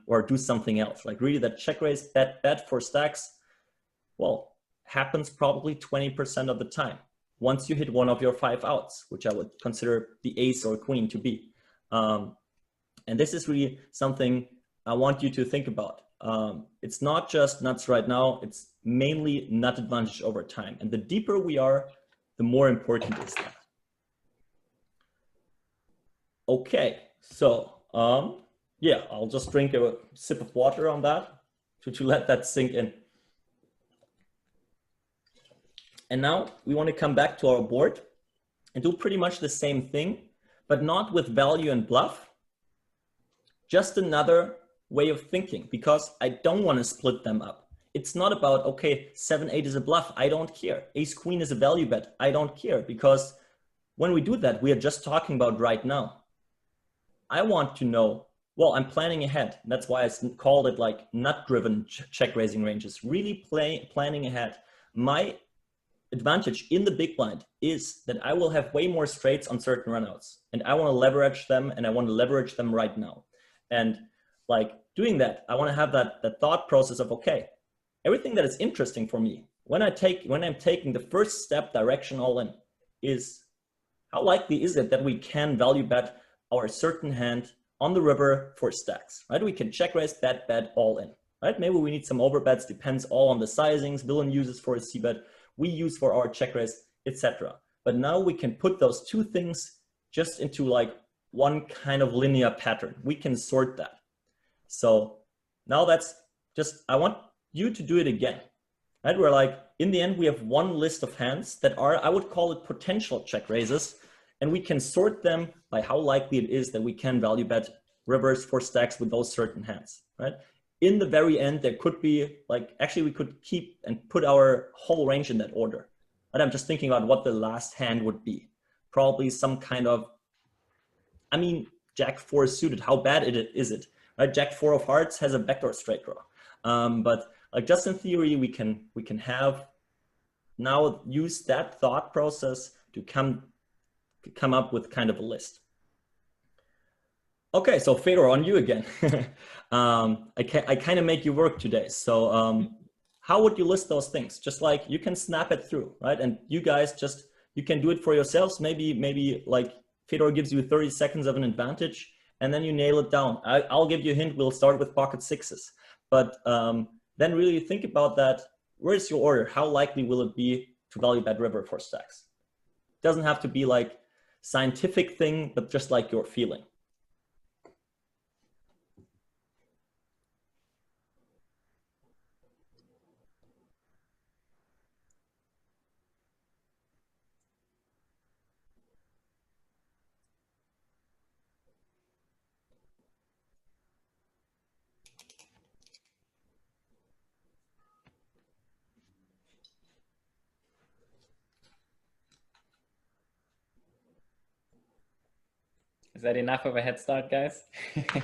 or do something else? Like really that check raise bet for stacks, well, happens probably 20% of the time. Once you hit one of your 5 outs, which I would consider the ace or queen to be. And this is really something I want you to think about. It's not just nuts right now, it's mainly nut advantage over time. And the deeper we are, the more important is that. Okay, so yeah, I'll just drink a sip of water on that to let that sink in. And now we want to come back to our board and do pretty much the same thing, but not with value and bluff, just another way of thinking, because I don't want to split them up. It's not about, okay, 7-8 is a bluff, I don't care. Ace queen is a value bet, I don't care, because when we do that, we are just talking about right now. I want to know, well, I'm planning ahead. That's why I called it like nut-driven check raising ranges, really planning ahead. My advantage in the big blind is that I will have way more straights on certain runouts, and I want to leverage them, and I want to leverage them right now. And like doing that, I want to have that thought process of, okay, everything that is interesting for me when I'm taking the first step direction all in is, how likely is it that we can value bet our certain hand on the river for stacks, right? We can check raise, bet all in, right? Maybe we need some overbets, depends all on the sizings. Villain uses for a c-bet, we use for our check raise, etc. But now we can put those two things just into like one kind of linear pattern. We can sort that. So now that's just, I want you to do it again, right? We're like, in the end, we have one list of hands that are, I would call it potential check raises, and we can sort them by how likely it is that we can value bet rivers for stacks with those certain hands, right? In the very end, there could be like, actually we could keep and put our whole range in that order. But I'm just thinking about what the last hand would be. Probably some kind of, I mean, Jack 4 suited, how bad is it? Right? Jack 4 of hearts has a backdoor straight draw. But like just in theory, we can have now use that thought process to come up with kind of a list. Okay, so Fedor, on you again. I kind of make you work today. So how would you list those things? Just like you can snap it through, right? And you guys just, you can do it for yourselves. Maybe like Fedor gives you 30 seconds of an advantage and then you nail it down. I'll give you a hint. We'll start with pocket sixes. But then really think about that. Where's your order? How likely will it be to value bet river for stacks? It doesn't have to be like scientific thing, but just like your feeling. Is that enough of a head start, guys? I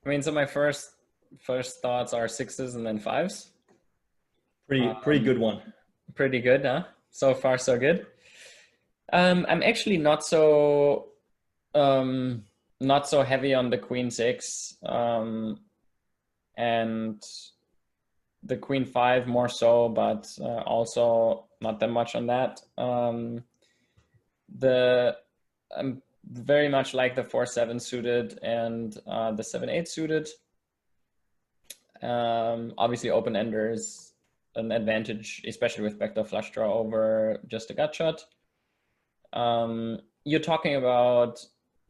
mean, so my first thoughts are sixes and then fives. Pretty good one. Pretty good, huh? So far, so good. I'm actually not so heavy on the queen six, and the queen five more so, but also not that much on that. I'm very much like the 4-7 suited and the 7-8 suited. Obviously, open ender is an advantage, especially with backdoor flush draw over just a gut shot. You're talking about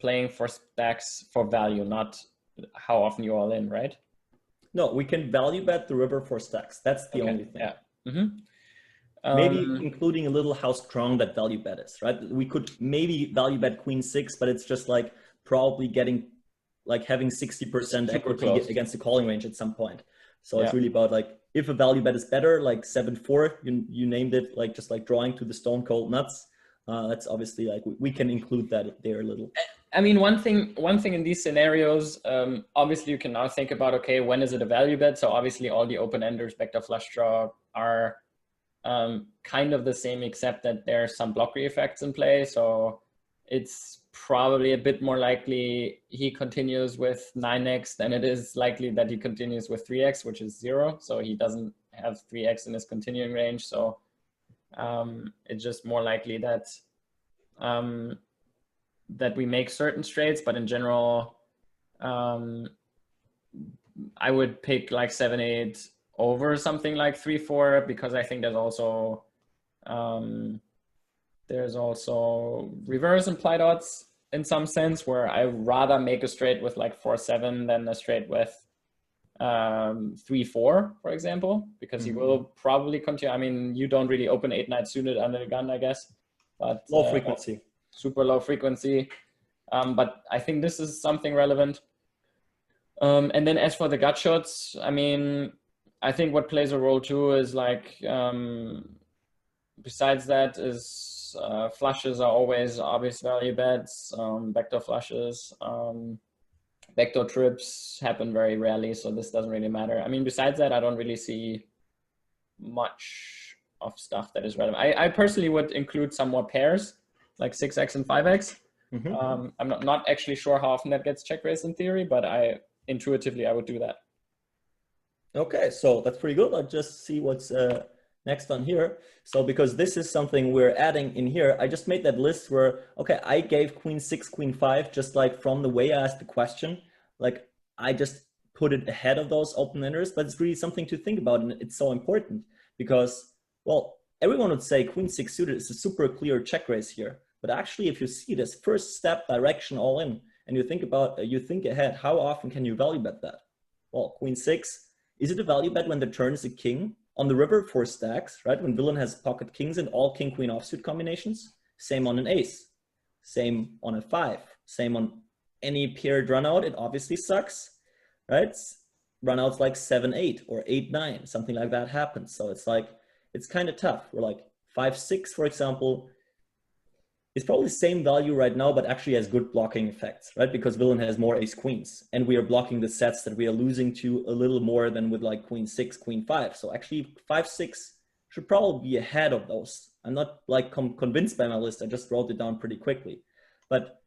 playing for stacks for value, not how often you're all in, right? No, we can value bet the river for stacks. That's the only thing. Yeah. Maybe including a little how strong that value bet is, right? We could maybe value bet queen six, but it's just like probably getting like having 60% equity against the calling range at some point. So it's really about like if a value bet is better, like 7-4, you named it, like just like drawing to the stone cold nuts. That's obviously like we can include that there a little. I mean, one thing in these scenarios, obviously you can now think about, okay, when is it a value bet? So obviously all the open enders, backdoor flush draw are kind of the same, except that there's some blockery effects in play. So it's probably a bit more likely he continues with 9x than it is likely that he continues with 3x, which is 0. So he doesn't have 3x in his continuing range. So it's just more likely that that we make certain straights, but in general, I would pick like 7-8 over something like 3-4, because I think there's also reverse implied odds in some sense, where I rather make a straight with like 4-7 than a straight with 3-4, for example, because he will probably continue. I mean, you don't really open 8-9 suited under the gun, I guess, but low frequency, super low frequency. But I think this is something relevant. And then as for the gut shots, I mean, I think what plays a role too is like, besides that is flushes are always obvious value bets, backdoor flushes, backdoor trips happen very rarely, so this doesn't really matter. I mean, besides that, I don't really see much of stuff that is relevant. I personally would include some more pairs, like 6x and 5x. I'm not actually sure how often that gets check raised in theory, but intuitively I would do that. Okay, so that's pretty good. I'll just see what's next on here. So because this is something we're adding in here, I just made that list where, okay, I gave queen 6, queen 5, just like from the way I asked the question, like I just put it ahead of those open enders, but it's really something to think about. And it's so important because, well, everyone would say queen 6 suited is a super clear check raise here. But actually, if you see this first step direction all in, and you think ahead, how often can you value bet that? Well, queen 6, is it a value bet when the turn is a king? On the river, 4 stacks, right? When villain has pocket kings and all king-queen offsuit combinations. Same on an ace. Same on a 5. Same on any paired runout. It obviously sucks, right? Runouts like 7-8 or 8-9, something like that happens. So it's like, it's kind of tough. We're like 5-6, for example. is probably the same value right now, but actually has good blocking effects, right? Because villain has more ace queens, and we are blocking the sets that we are losing to a little more than with like queen 6, queen 5. So actually 5, 6 should probably be ahead of those. I'm not like convinced by my list. I just wrote it down pretty quickly. But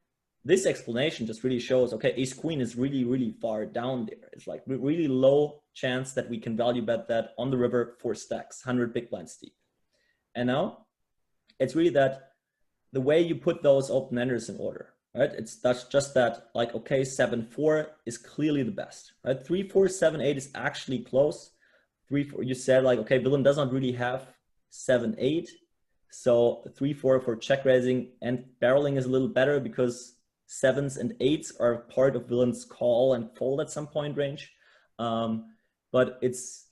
this explanation just really shows, okay, ace queen is really, really far down there. It's like really low chance that we can value bet that on the river 4 stacks, 100 big blinds deep. And now it's really that the way you put those open-enders in order, right? That's just that, like, okay, 7-4 is clearly the best, right? 3-4, 7-8 is actually close. 3-4, you said like, okay, villain does not really have 7-8. So 3-4 for check raising and barreling is a little better because 7s and 8s are part of villain's call and fold at some point range. But it's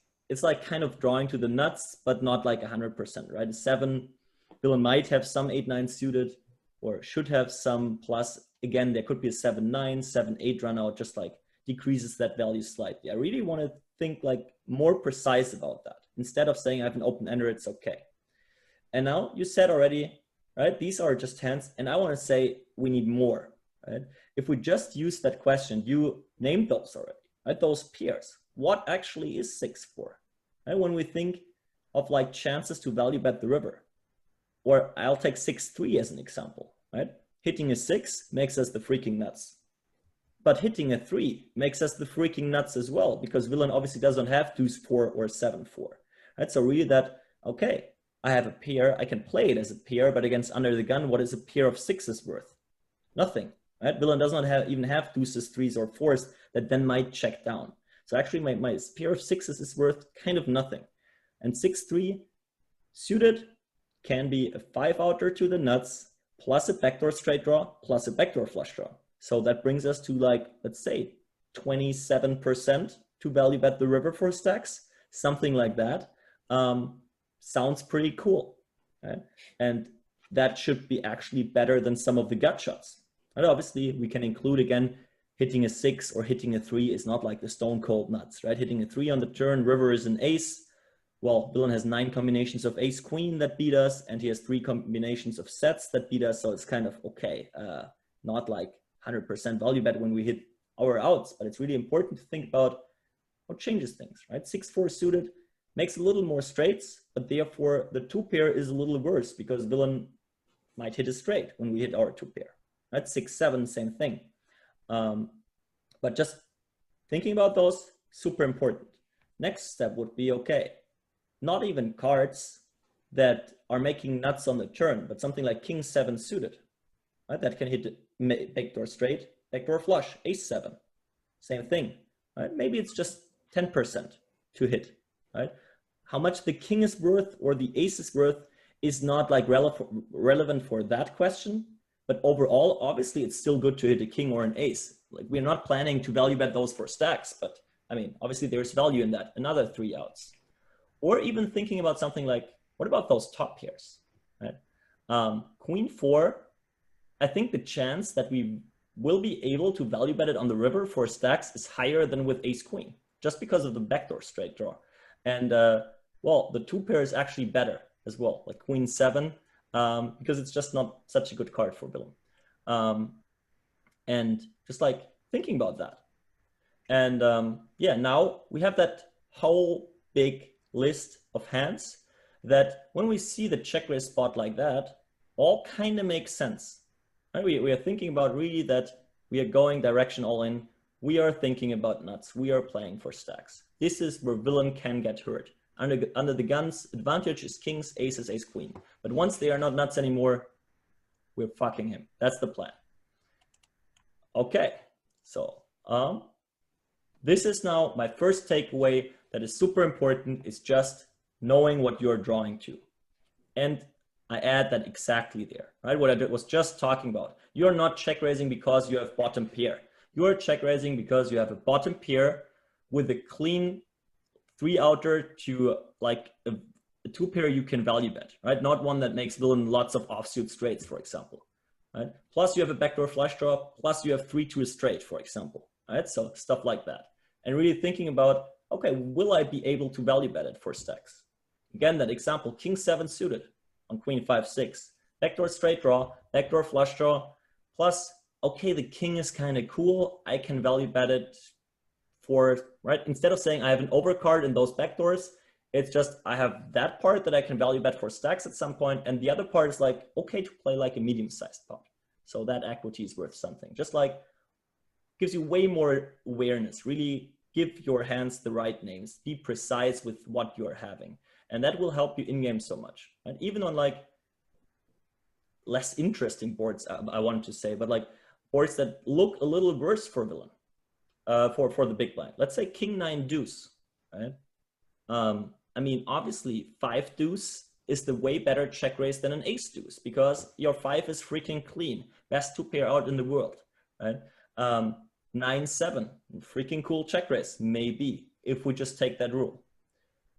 like kind of drawing to the nuts, but not like 100%, right? 7, villain might have some 8-9 suited or should have some plus. Again, there could be a 7-9, 7-8 run out, just like decreases that value slightly. I really want to think like more precise about that. Instead of saying I have an open ender, it's okay. And now you said already, right? These are just hands. And I want to say we need more, right? If we just use that question, you named those already, right? Those pairs. What actually is 6-4? Right? When we think of like chances to value bet the river, or I'll take 6-3 as an example, right? Hitting a 6 makes us the freaking nuts. But hitting a 3 makes us the freaking nuts as well, because villain obviously doesn't have deuce 4 or 7-4, right? So really that, okay, I have a pair, I can play it as a pair, but against under the gun, what is a pair of 6s worth? Nothing, right? Villain does not even have deuces, 3s, or 4s that then might check down. So actually my pair of 6s is worth kind of nothing. And 6-3 suited can be a 5-outer to the nuts, plus a backdoor straight draw, plus a backdoor flush draw. So that brings us to like, let's say 27% to value bet the river for stacks, something like that. Sounds pretty cool, right? And that should be actually better than some of the gut shots. And obviously we can include again, hitting a 6 or hitting a 3 is not like the stone cold nuts, right? Hitting a 3 on the turn, river is an ace. Well, villain has 9 combinations of ace queen that beat us, and he has 3 combinations of sets that beat us. So it's kind of okay, not like 100% value bet when we hit our outs, but it's really important to think about what changes things, right? 6-4 suited makes a little more straights, but therefore the 2 pair is a little worse because villain might hit a straight when we hit our 2 pair, right? 6-7, same thing. But just thinking about those, super important. Next step would be, okay, not even cards that are making nuts on the turn, but something like king 7 suited, right? That can hit backdoor straight, backdoor flush, ace 7, same thing, right? Maybe it's just 10% to hit, right? How much the king is worth or the ace is worth is not like relevant for that question, but overall, obviously it's still good to hit a king or an ace. Like we're not planning to value bet those for stacks, but I mean, obviously there's value in that, another 3 outs. Or even thinking about something like, what about those top pairs, right? Queen 4, I think the chance that we will be able to value bet it on the river for stacks is higher than with ace queen, just because of the backdoor straight draw. And well, the 2 pair is actually better as well, like queen 7, because it's just not such a good card for villain. And just like thinking about that. And yeah, now we have that whole big list of hands that when we see the check raise spot like that, all kind of makes sense. Right? We are thinking about really that we are going direction all in. We are thinking about nuts. We are playing for stacks. This is where villain can get hurt. Under the guns, advantage is kings, aces, ace, queen. But once they are not nuts anymore, we're fucking him. That's the plan. Okay, so this is now my first takeaway that is super important, is just knowing what you're drawing to. And I add that exactly there, right? What I was just talking about. You're not check raising because you have bottom pair. You're check raising because you have a bottom pair with a clean 3-outer to like a 2 pair you can value bet, right? Not one that makes villain lots of offsuit straights, for example, right? Plus you have a backdoor flush draw, plus you have 3-2 straight, for example, right? So stuff like that. And really thinking about, okay, will I be able to value bet it for stacks? Again, that example, king 7 suited on queen 5-6. backdoor straight draw, backdoor flush draw, plus, okay, the king is kind of cool. I can value bet it for, right? Instead of saying I have an overcard in those backdoors, it's just I have that part that I can value bet for stacks at some point, and the other part is like, okay, to play like a medium-sized pot. So that equity is worth something. Just like gives you way more awareness. Really give your hands the right names. Be precise with what you're having. And that will help you in-game so much. And even on like less interesting boards, I wanted to say, but like boards that look a little worse for villain, for the big blind. Let's say King 9 deuce, right? I mean, obviously 5 deuce is the way better check raise than an ace deuce because your 5 is freaking clean. Best 2-pair out in the world, right? 9-7, freaking cool check raise, maybe, if we just take that rule.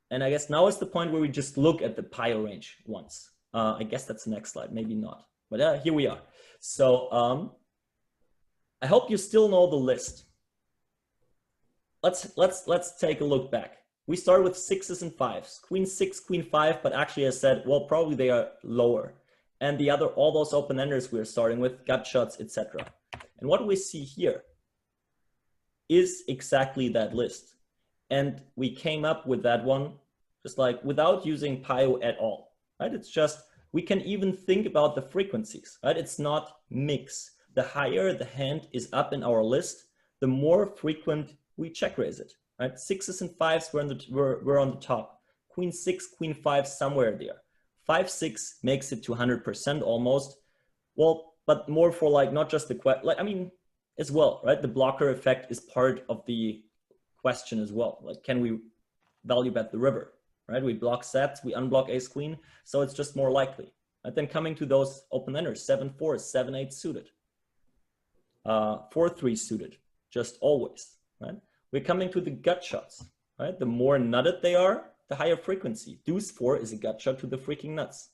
And I guess now is the point where we just look at the Pio range once. I guess that's the next slide, maybe not. But here we are. So I hope you still know the list. Let's take a look back. We start with 6s and 5s, Queen 6, Queen 5, but actually I said, well, probably they are lower. And the other, all those open-enders we're starting with, gut shots, etc. And what we see here is exactly that list. And we came up with that one just like without using Pio at all, right? It's just, we can even think about the frequencies, right? It's not mix. The higher the hand is up in our list, the more frequent we check raise it, right? 6s and 5s were on the top. Queen 6, Queen 5, somewhere there. 5-6 makes it to 100% almost. Well, but more for like, not just the, like, I mean, as well, right? The blocker effect is part of the question as well. Like, can we value bet the river, right? We block sets, we unblock ace queen, so it's just more likely. And then coming to those open-enders, 7-4, 7-8 suited, 4-3 suited, just always, right? We're coming to the gut shots, right? The more nutted they are, the higher frequency. Deuce 4 is a gut shot to the freaking nuts.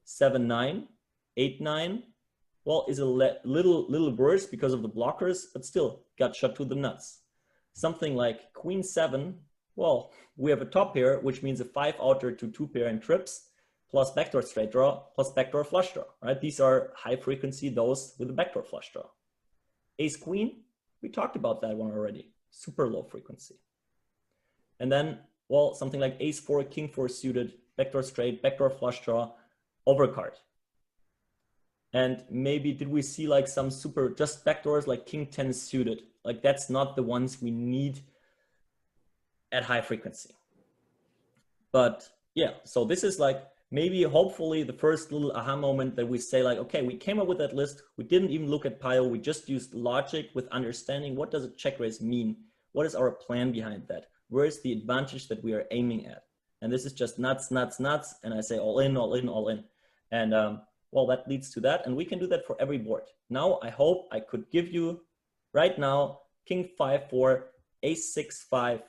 7-9, 8-9, well, is a little worse because of the blockers, but still gut shot to the nuts. Something like Queen 7, well, we have a top pair, which means a 5-outer to 2-pair and trips, plus backdoor straight draw, plus backdoor flush draw, right? These are high frequency, those with a backdoor flush draw. Ace Queen, we talked about that one already, super low frequency. And then, well, something like Ace 4, King 4 suited, backdoor straight, backdoor flush draw, overcard. And maybe did we see like some super just backdoors like King 10 suited? Like that's not the ones we need at high frequency. But yeah, so this is like maybe hopefully the first little aha moment that we say like, okay, we came up with that list. We didn't even look at Pio. We just used logic with understanding what does a check raise mean? What is our plan behind that? Where is the advantage that we are aiming at? And this is just nuts, nuts, nuts. And I say all in, all in, all in. And well, that leads to that. And we can do that for every board. Now, I hope I could give you right now, King 5-4, Ace 6-5,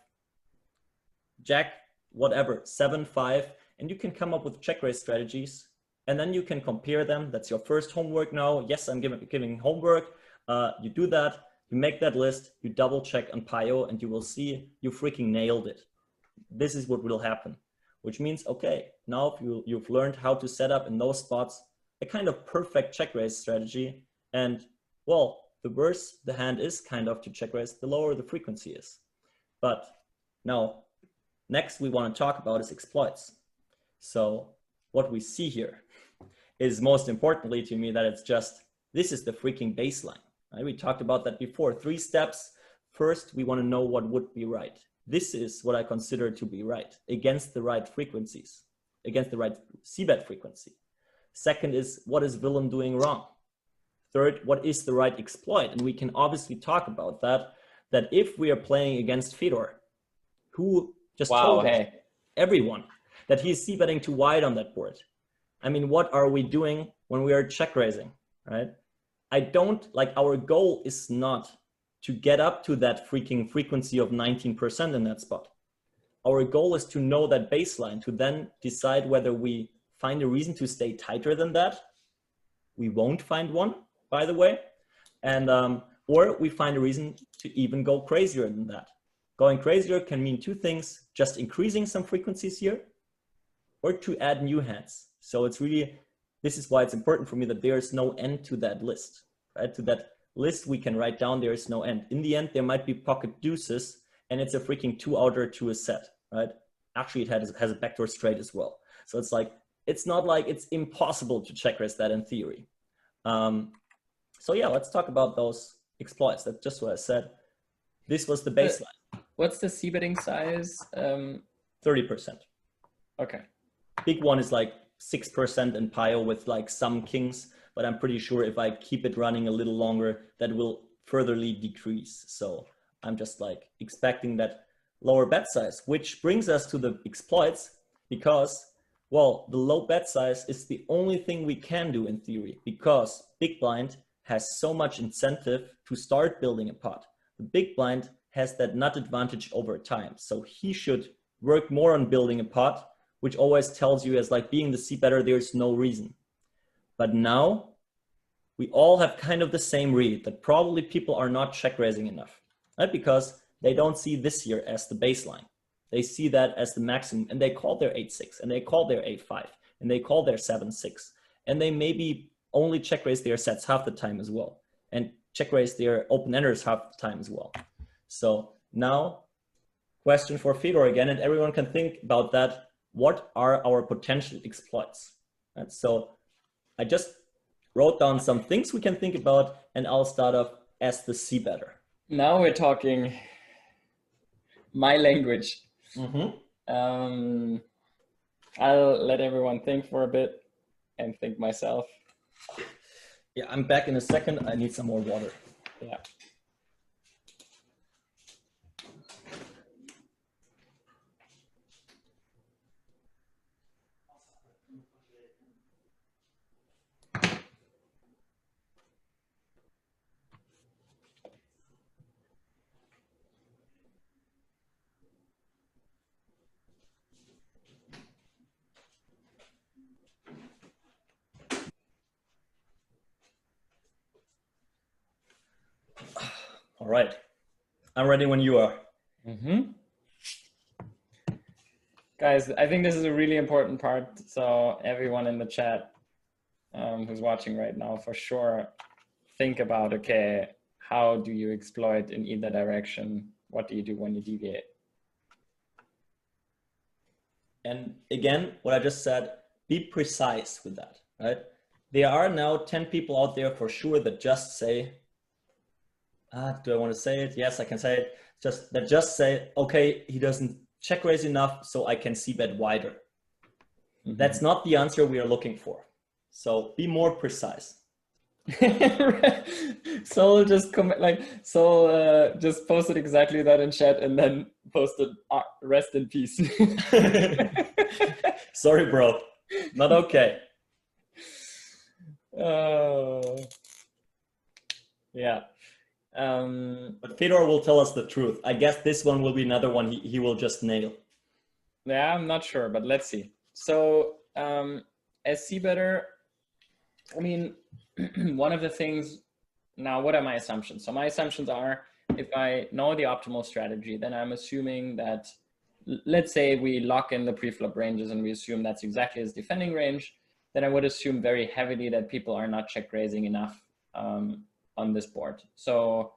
Jack, whatever, 7-5. And you can come up with check raise strategies. And then you can compare them. That's your first homework now. Yes, I'm giving homework. You do that. You make that list. You double check on Pio. And you will see you freaking nailed it. This is what will happen. Which means, okay, now you've learned how to set up in those spots a kind of perfect check raise strategy. And well, the worse the hand is kind of to check raise, the lower the frequency is. But now, next we want to talk about is exploits. So what we see here is most importantly to me that it's just, this is the freaking baseline. Right? We talked about that before. 3 steps. First, we want to know what would be right. This is what I consider to be right against the right frequencies, against the right c-bet frequency. Second is, what is villain doing wrong? Third, what is the right exploit? And we can obviously talk about that if we are playing against Fedor, who just told everyone that he's c-betting too wide on that board. I mean, what are we doing when we are check raising, right? I don't, like, our goal is not to get up to that freaking frequency of 19% in that spot. Our goal is to know that baseline, to then decide whether we find a reason to stay tighter than that. We won't find one, by the way. And, or we find a reason to even go crazier than that. Going crazier can mean 2 things, just increasing some frequencies here, or to add new hands. So it's really this is why it's important for me that there is no end to that list, right? To that list we can write down, there is no end. In the end, there might be pocket deuces, and it's a freaking 2-outer to a set, right? Actually, it has a backdoor straight as well. So it's like, it's not like it's impossible to check raise that in theory. So yeah, let's talk about those exploits. That's just what I said. This was the baseline. What's the c-betting size? 30%. Okay. Big one is like 6% in Pio with like some kings, but I'm pretty sure if I keep it running a little longer, that will furtherly decrease. So I'm just like expecting that lower bet size, which brings us to the exploits, because, well, the low bet size is the only thing we can do in theory, because big blind has so much incentive to start building a pot. The big blind has that nut advantage over time. So he should work more on building a pot, which always tells you as like being the c-better, there's no reason. But now we all have kind of the same read that probably people are not check raising enough, right? Because they don't see this here as the baseline. They see that as the maximum, and they call their 8-6, and they call their 8-5, and they call their 7-6, and they maybe only check raise their sets half the time as well, and check raise their open-enders half the time as well. So now, question for Fedor again, and everyone can think about that. What are our potential exploits? And so I just wrote down some things we can think about, and I'll start off as the c-better. Now we're talking my language. I'll let everyone think for a bit and think myself. Yeah, I'm back in a second. I need some more water. Yeah. All right. I'm ready when you are. Guys, I think this is a really important part. So everyone in the chat who's watching right now, for sure, think about, okay, how do you exploit in either direction? What do you do when you deviate? And again, what I just said, be precise with that, right? There are now 10 people out there for sure that just say, do I want to say it? Yes, I can say it. Just say, okay, he doesn't check raise enough, so I can c-bet wider. That's not the answer we are looking for. So be more precise. So just comment, like, so just posted exactly that in chat and then posted rest in peace. Sorry, bro, not okay. Yeah. But Fedor will tell us the truth. I guess this one will be another one he will just nail. Yeah, I'm not sure, but let's see. So as c-better, I mean, one of the things, now what are my assumptions? So my assumptions are, if I know the optimal strategy, then I'm assuming that, let's say we lock in the preflop ranges and we assume that's exactly his defending range, then I would assume very heavily that people are not check raising enough on this board. So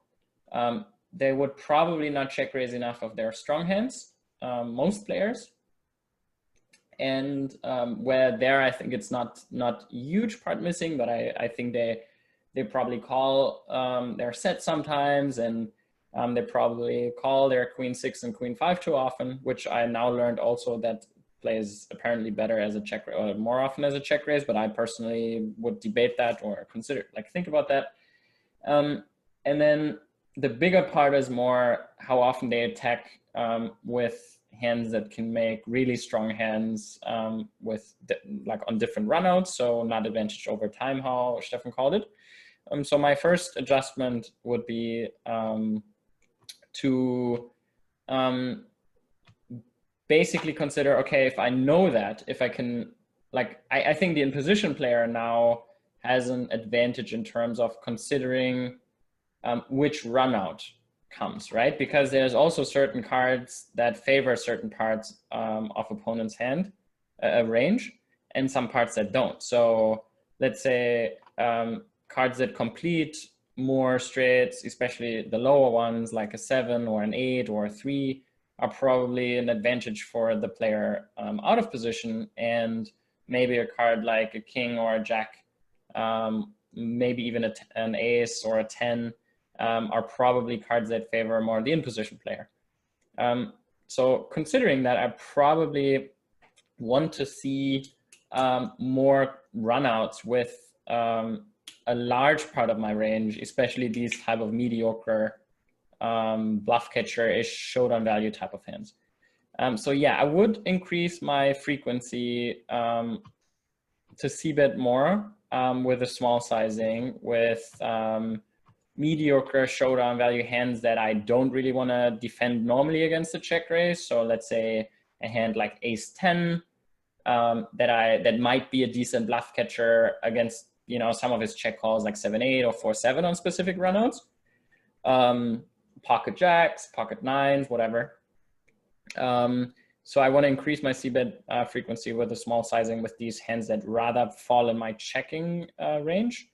they would probably not check raise enough of their strong hands, most players. And where there, I think it's not huge part missing, but I think they probably call their set sometimes, and they probably call their queen 6 and queen 5 too often, which I now learned also that plays apparently better as a check, or more often as a check raise, but I personally would debate that or consider, like, think about that. And then the bigger part is more how often they attack with hands that can make really strong hands with like on different runouts, so not advantage over time, how Steffen called it. So my first adjustment would be to basically consider, okay, if I know that, if I can, like, I think the in-position player now has an advantage in terms of considering which runout comes, right? Because there's also certain cards that favor certain parts of opponent's hand range, and some parts that don't. So let's say, cards that complete more straights, especially the lower ones like a 7 or an 8 or a 3, are probably an advantage for the player out of position. And maybe a card like a king or a jack, maybe even an ace or a 10, are probably cards that favor more the in-position player. So considering that, I probably want to see more runouts with a large part of my range, especially these type of mediocre bluff catcher-ish showdown value type of hands. So yeah, I would increase my frequency to c-bet more with a small sizing, with mediocre showdown value hands that I don't really want to defend normally against the check raise. So let's say a hand like ace 10 that might be a decent bluff catcher against, you know, some of his check calls like 7-8 or 4-7 on specific runouts. Pocket jacks, pocket nines, whatever. So I want to increase my c-bet frequency with a small sizing with these hands that rather fall in my checking range.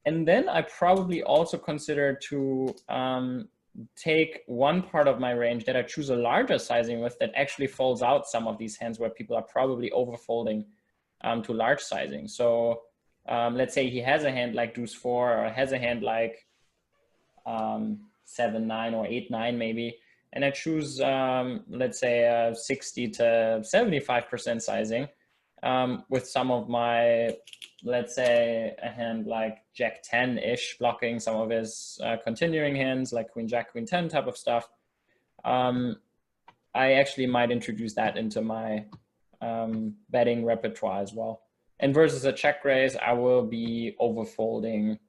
And then I probably also consider to take one part of my range that I choose a larger sizing with that actually folds out some of these hands where people are probably overfolding to large sizing. So let's say he has a hand like deuce 4 or has a hand like 7-9 or 8-9 maybe, and I choose let's say a 60 to 75% sizing with some of my, let's say a hand like jack 10-ish blocking some of his continuing hands like queen jack, queen 10 type of stuff. I actually might introduce that into my betting repertoire as well. And versus a check raise, I will be overfolding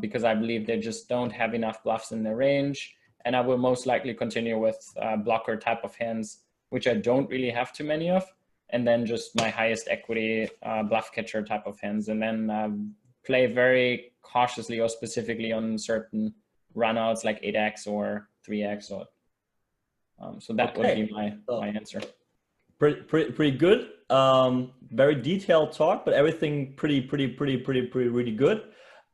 because I believe they just don't have enough bluffs in their range. And I will most likely continue with blocker type of hands, which I don't really have too many of. And then just my highest equity bluff catcher type of hands. And then play very cautiously or specifically on certain runouts like 8x or 3x. Or, so that would be my answer. Pretty good. Very detailed talk, but everything pretty really good.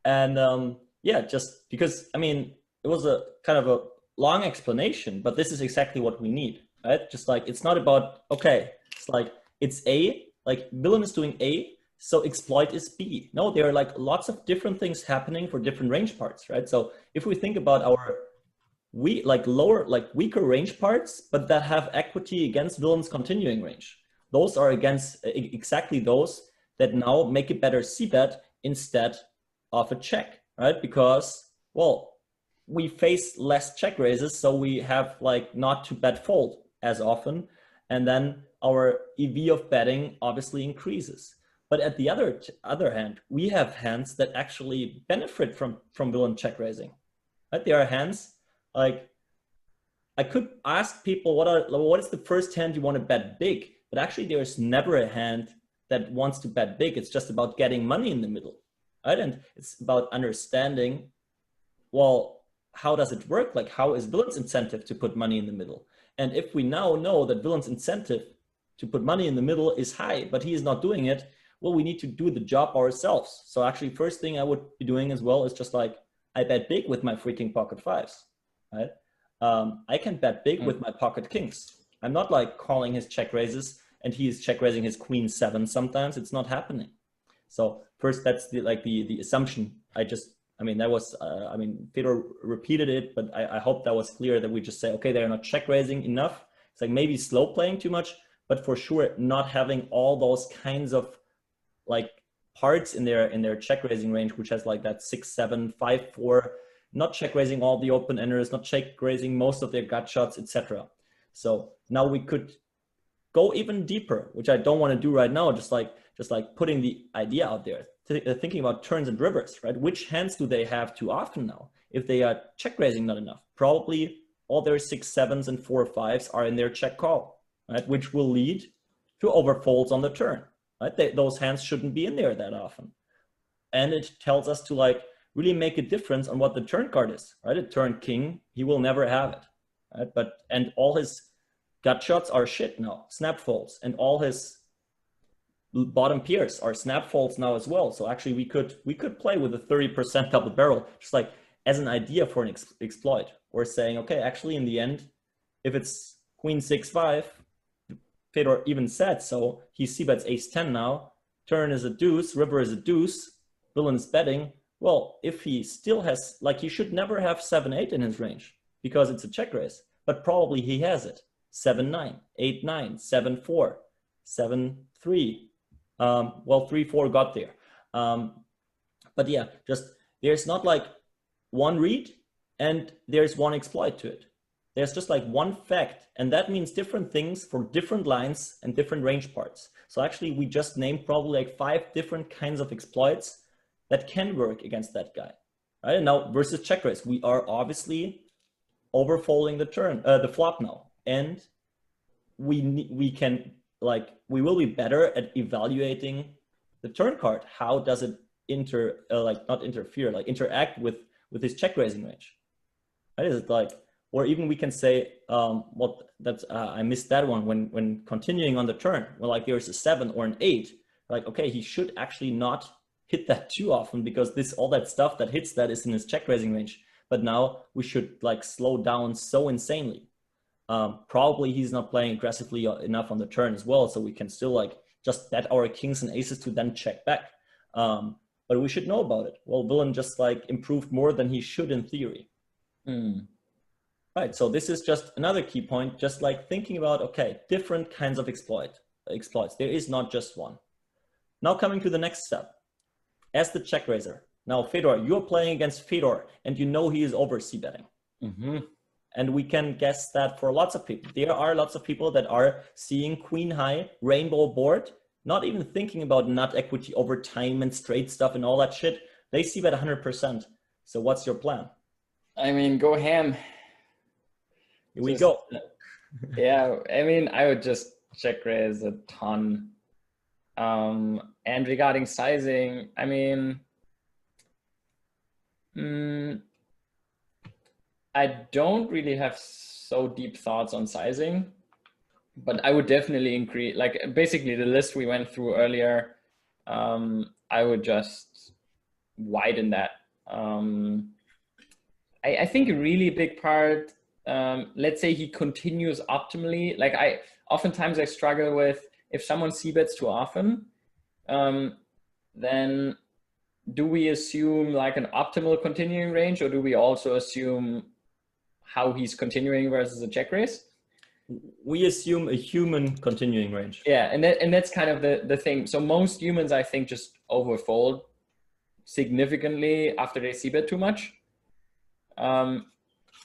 And yeah, just because, I mean, it was a kind of a long explanation, but this is exactly what we need, right? Just like, it's not about, okay, it's like, it's A, like villain is doing A, so exploit is B. No, there are like lots of different things happening for different range parts, right? So if we think about our weaker range parts, but that have equity against villain's continuing range, those are against exactly those that now make a better c-bet instead of a check, right? Because, well, we face less check raises, so we have like not to bet fold as often, and then our EV of betting obviously increases. But at the other hand, we have hands that actually benefit from villain check raising, right? There are hands like, I could ask people what is the first hand you want to bet big, but actually there's never a hand that wants to bet big. It's just about getting money in the middle, right? And it's about understanding, well, how does it work? Like, how is villain's incentive to put money in the middle? And if we now know that villain's incentive to put money in the middle is high, but he is not doing it, well, we need to do the job ourselves. So actually, first thing I would be doing as well is just like, I bet big with my freaking pocket fives, right? I can bet big with my pocket kings. I'm not like calling his check raises and he is check raising his queen 7 sometimes. It's not happening. So first, that's the assumption. I mean, that was, I mean, Fedor repeated it, but I hope that was clear that we just say, okay, they're not check raising enough. It's like maybe slow playing too much, but for sure not having all those kinds of like parts in their check raising range, which has like that 6, 7, 5, 4, not check raising all the open enders, not check raising most of their gut shots, etc. So now we could go even deeper, which I don't want to do right now, just like putting the idea out there, thinking about turns and rivers, right? Which hands do they have too often now? If they are check raising not enough, probably all their 6, 7s and 4, 5s are in their check call, right? Which will lead to overfolds on the turn, right? Those hands shouldn't be in there that often. And it tells us to like really make a difference on what the turn card is, right? A turn king, he will never have it, right? And all his gut shots are shit now, snap folds, and all his bottom pairs are snap folds now as well. So actually we could play with a 30% double barrel, just like as an idea for an exploit, or saying, okay, actually in the end, if it's queen 6-5, Fedor even said, so he c-bets ace-10 now, turn is a deuce, river is a deuce, villain is betting. Well, if he still has, like, he should never have 7-8 in his range because it's a check raise, but probably he has it. 7-9, 8-9, 7-4, 7-3. Well, 3-4 got there. But yeah, just there's not like one read and there's one exploit to it. There's just like one fact, and that means different things for different lines and different range parts. So actually we just named probably like 5 different kinds of exploits that can work against that guy. Right? And now versus check raise, we are obviously overfolding the flop now. And we can, like, we will be better at evaluating the turn card. How does it not interfere, like interact with his check raising range? Right? Is it like, or even we can say, I missed that one when continuing on the turn, well, like there's a 7 or an 8, like, okay, he should actually not hit that too often because all that stuff that hits that is in his check raising range. But now we should like slow down so insanely. Probably he's not playing aggressively enough on the turn as well, so we can still like just bet our kings and aces to then check back. But we should know about it. Well, villain just like improved more than he should in theory. Right, so this is just another key point, just like thinking about, okay, different kinds of exploits. There is not just one. Now coming to the next step. As the check raiser. Now, Fedor, you're playing against Fedor, and you know he is over c-betting. And we can guess that for lots of people. There are lots of people that are seeing queen high, rainbow board, not even thinking about nut equity over time and straight stuff and all that shit. They c-bet 100%. So what's your plan? I mean, go ham. Here we go. Yeah, I mean, I would just check raise a ton. And regarding sizing, I mean, I don't really have so deep thoughts on sizing, but I would definitely increase, like basically the list we went through earlier, I would just widen that. I think a really big part, let's say he continues optimally, like oftentimes I struggle with, if someone c-bets too often, then do we assume like an optimal continuing range, or do we also assume how he's continuing versus a check raise? We assume a human continuing range. Yeah, and that's kind of the thing. So most humans, I think, just overfold significantly after they c-bet too much.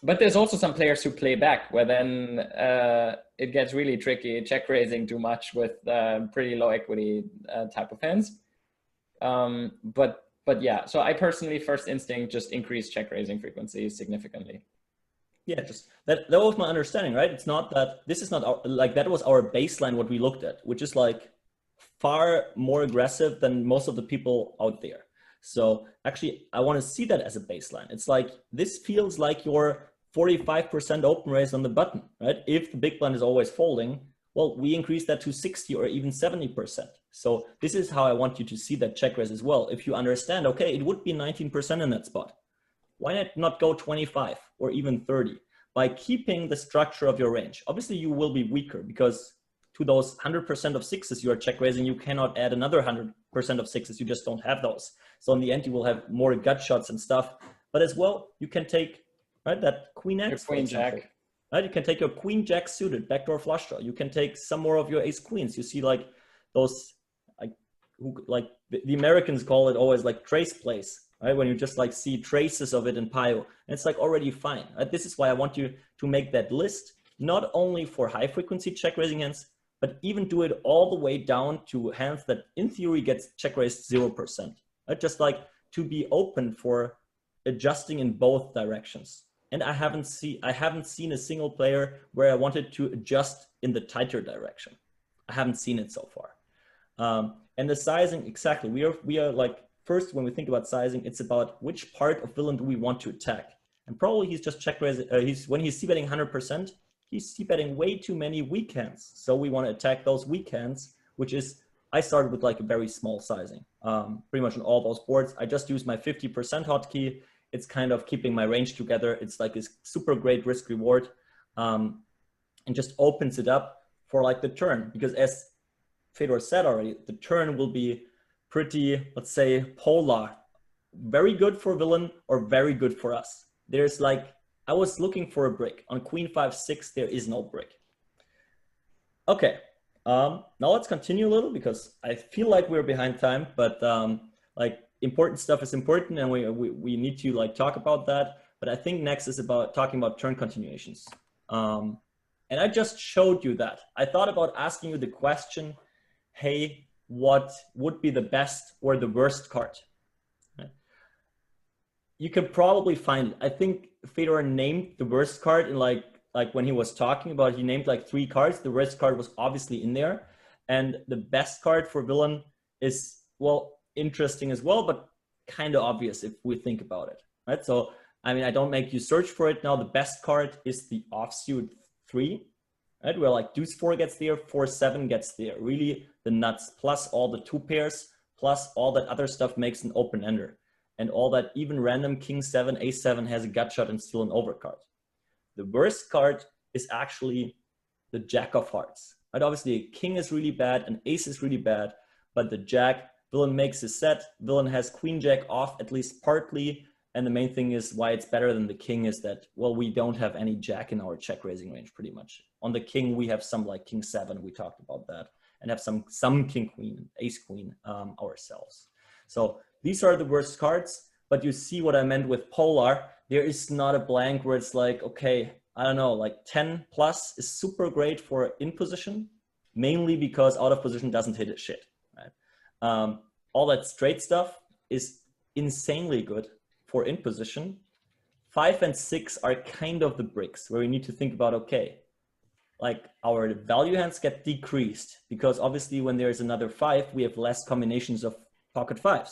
But there's also some players who play back, where then it gets really tricky, check raising too much with pretty low equity type of hands. But yeah, so I personally, first instinct, just increase check raising frequency significantly. Yeah, just that was my understanding, right? It's not that this is not our, like, that was our baseline, what we looked at, which is like far more aggressive than most of the people out there. So actually, I want to see that as a baseline. It's like, this feels like your 45% open raise on the button, right? If the big blind is always folding, well, we increase that to 60 or even 70%. So this is how I want you to see that check raise as well. If you understand, okay, it would be 19% in that spot. Why not go 25 or even 30 by keeping the structure of your range? Obviously, you will be weaker because to those 100% of sixes you are check raising, you cannot add another 100% of sixes. You just don't have those. So in the end, you will have more gut shots and stuff. But as well, you can take, right, that queen X, queen jack. Right? You can take your queen jack suited, backdoor flush draw. You can take some more of your ace queens. You see like those, like the Americans call it always like trace plays. Right? When you just like see traces of it in Pio, and it's like already fine. Right? This is why I want you to make that list, not only for high frequency check raising hands, but even do it all the way down to hands that in theory gets check raised 0%. Right? Just like to be open for adjusting in both directions. And I haven't seen a single player where I wanted to adjust in the tighter direction. I haven't seen it so far. And the sizing, exactly. We are like, first, when we think about sizing, it's about which part of villain do we want to attack. And probably he's just check raising, when he's c-betting 100%, he's c-betting way too many weak hands. So we want to attack those weak hands, which is I started with like a very small sizing, pretty much on all those boards. I just use my 50% hotkey. It's kind of keeping my range together. It's like a super great risk reward, and just opens it up for like the turn, because as Fedor said already, the turn will be pretty, let's say, polar, very good for villain or very good for us. There's like, I was looking for a brick. On queen 5-6, there is no brick. Okay, now let's continue a little, because I feel like we're behind time, but like important stuff is important, and we need to like talk about that. But I think next is about talking about turn continuations. And I just showed you that. I thought about asking you the question, hey, what would be the best or the worst card? You can probably find it. I think Fedor named the worst card in like when he was talking about, he named like 3 cards. The worst card was obviously in there. And the best card for villain is, well, interesting as well, but kind of obvious if we think about it, right? So, I mean, I don't make you search for it now. The best card is the offsuit 3, right? Where like deuce 4 gets there, 4-7 gets there. Really the nuts, plus all the 2 pairs, plus all that other stuff makes an open ender. And all that even random king 7, ace 7 has a gut shot and still an overcard. The worst card is actually the jack of hearts, right? Obviously a king is really bad, an ace is really bad, but the jack, villain makes his set, villain has queen jack off at least partly. And the main thing is why it's better than the king is that, well, we don't have any jack in our check raising range pretty much. On the king, we have some like king 7, we talked about that, and have some king queen, ace queen ourselves. So these are the worst cards, but you see what I meant with polar. There is not a blank where it's like, okay, I don't know, like 10 plus is super great for in position, mainly because out of position doesn't hit a shit, right? All that straight stuff is insanely good for in position. 5 and 6 are kind of the bricks where we need to think about, okay, like our value hands get decreased because obviously when there's another 5, we have less combinations of pocket 5s.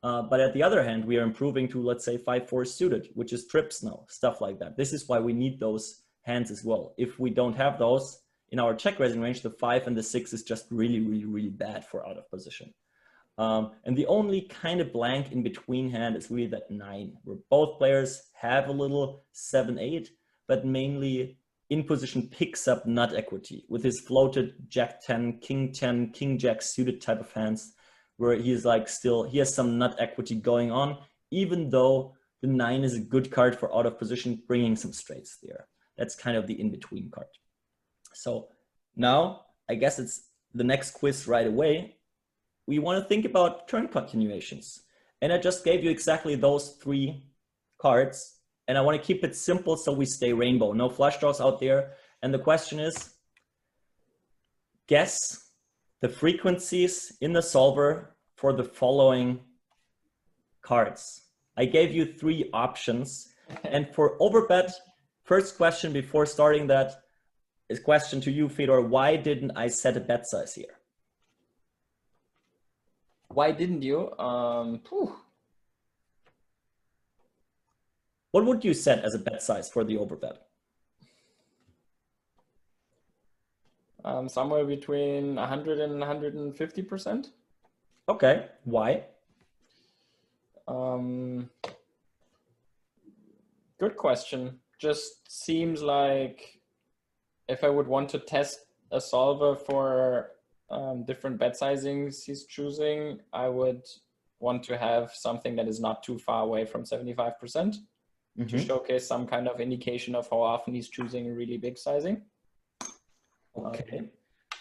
But at the other hand, we are improving to, let's say, 5-4 suited, which is trips now, stuff like that. This is why we need those hands as well. If we don't have those in our check raising range, the 5 and the 6 is just really, really, really bad for out of position. And the only kind of blank in between hand is really that 9, where both players have a little 7-8, but mainly in position picks up nut equity with his floated jack 10, king jack suited type of hands, where he's like still, he has some nut equity going on, even though the 9 is a good card for out of position, bringing some straights there. That's kind of the in-between card. So now I guess it's the next quiz right away. We want to think about turn continuations. And I just gave you exactly those 3 cards. And I want to keep it simple so we stay rainbow. No flush draws out there. And the question is, guess the frequencies in the solver for the following cards. I gave you 3 options. And for overbet, first question before starting that is question to you, Fedor. Why didn't I set a bet size here? Why didn't you? What would you set as a bet size for the overbet? Somewhere between 100 and 150%. Okay, why? Good question. Just seems like if I would want to test a solver for different bet sizings he's choosing, I would want to have something that is not too far away from 75% to showcase some kind of indication of how often he's choosing a really big sizing. Okay.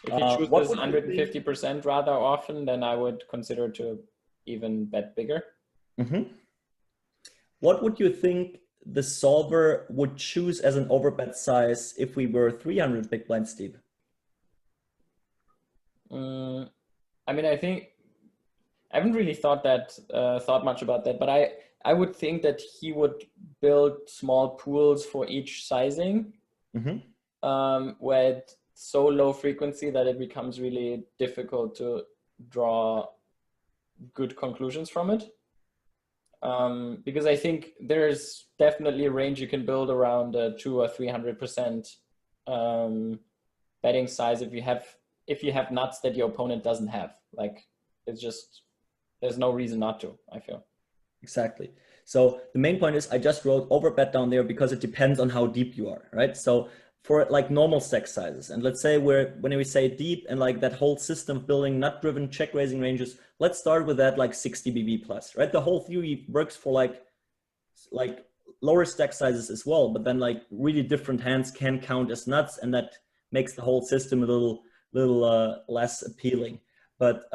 If he chooses 150% rather often, then I would consider to even bet bigger. What would you think the solver would choose as an overbet size if we were 300 big blinds deep? I mean, I think I haven't really thought much about that, but I would think that he would build small pools for each sizing, where it's so low frequency that it becomes really difficult to draw good conclusions from it. Because I think there's definitely a range you can build around 200 or 300% betting size if you have if you have nuts that your opponent doesn't have. Like, it's just, there's no reason not to, I feel. Exactly. So the main point is I just wrote overbet down there because it depends on how deep you are, right? So for like normal stack sizes, and let's say when we say deep and like that whole system of building nut driven check raising ranges, let's start with that like 60 BB plus, right? The whole theory works for like lower stack sizes as well, but then like really different hands can count as nuts, and that makes the whole system a little less appealing. But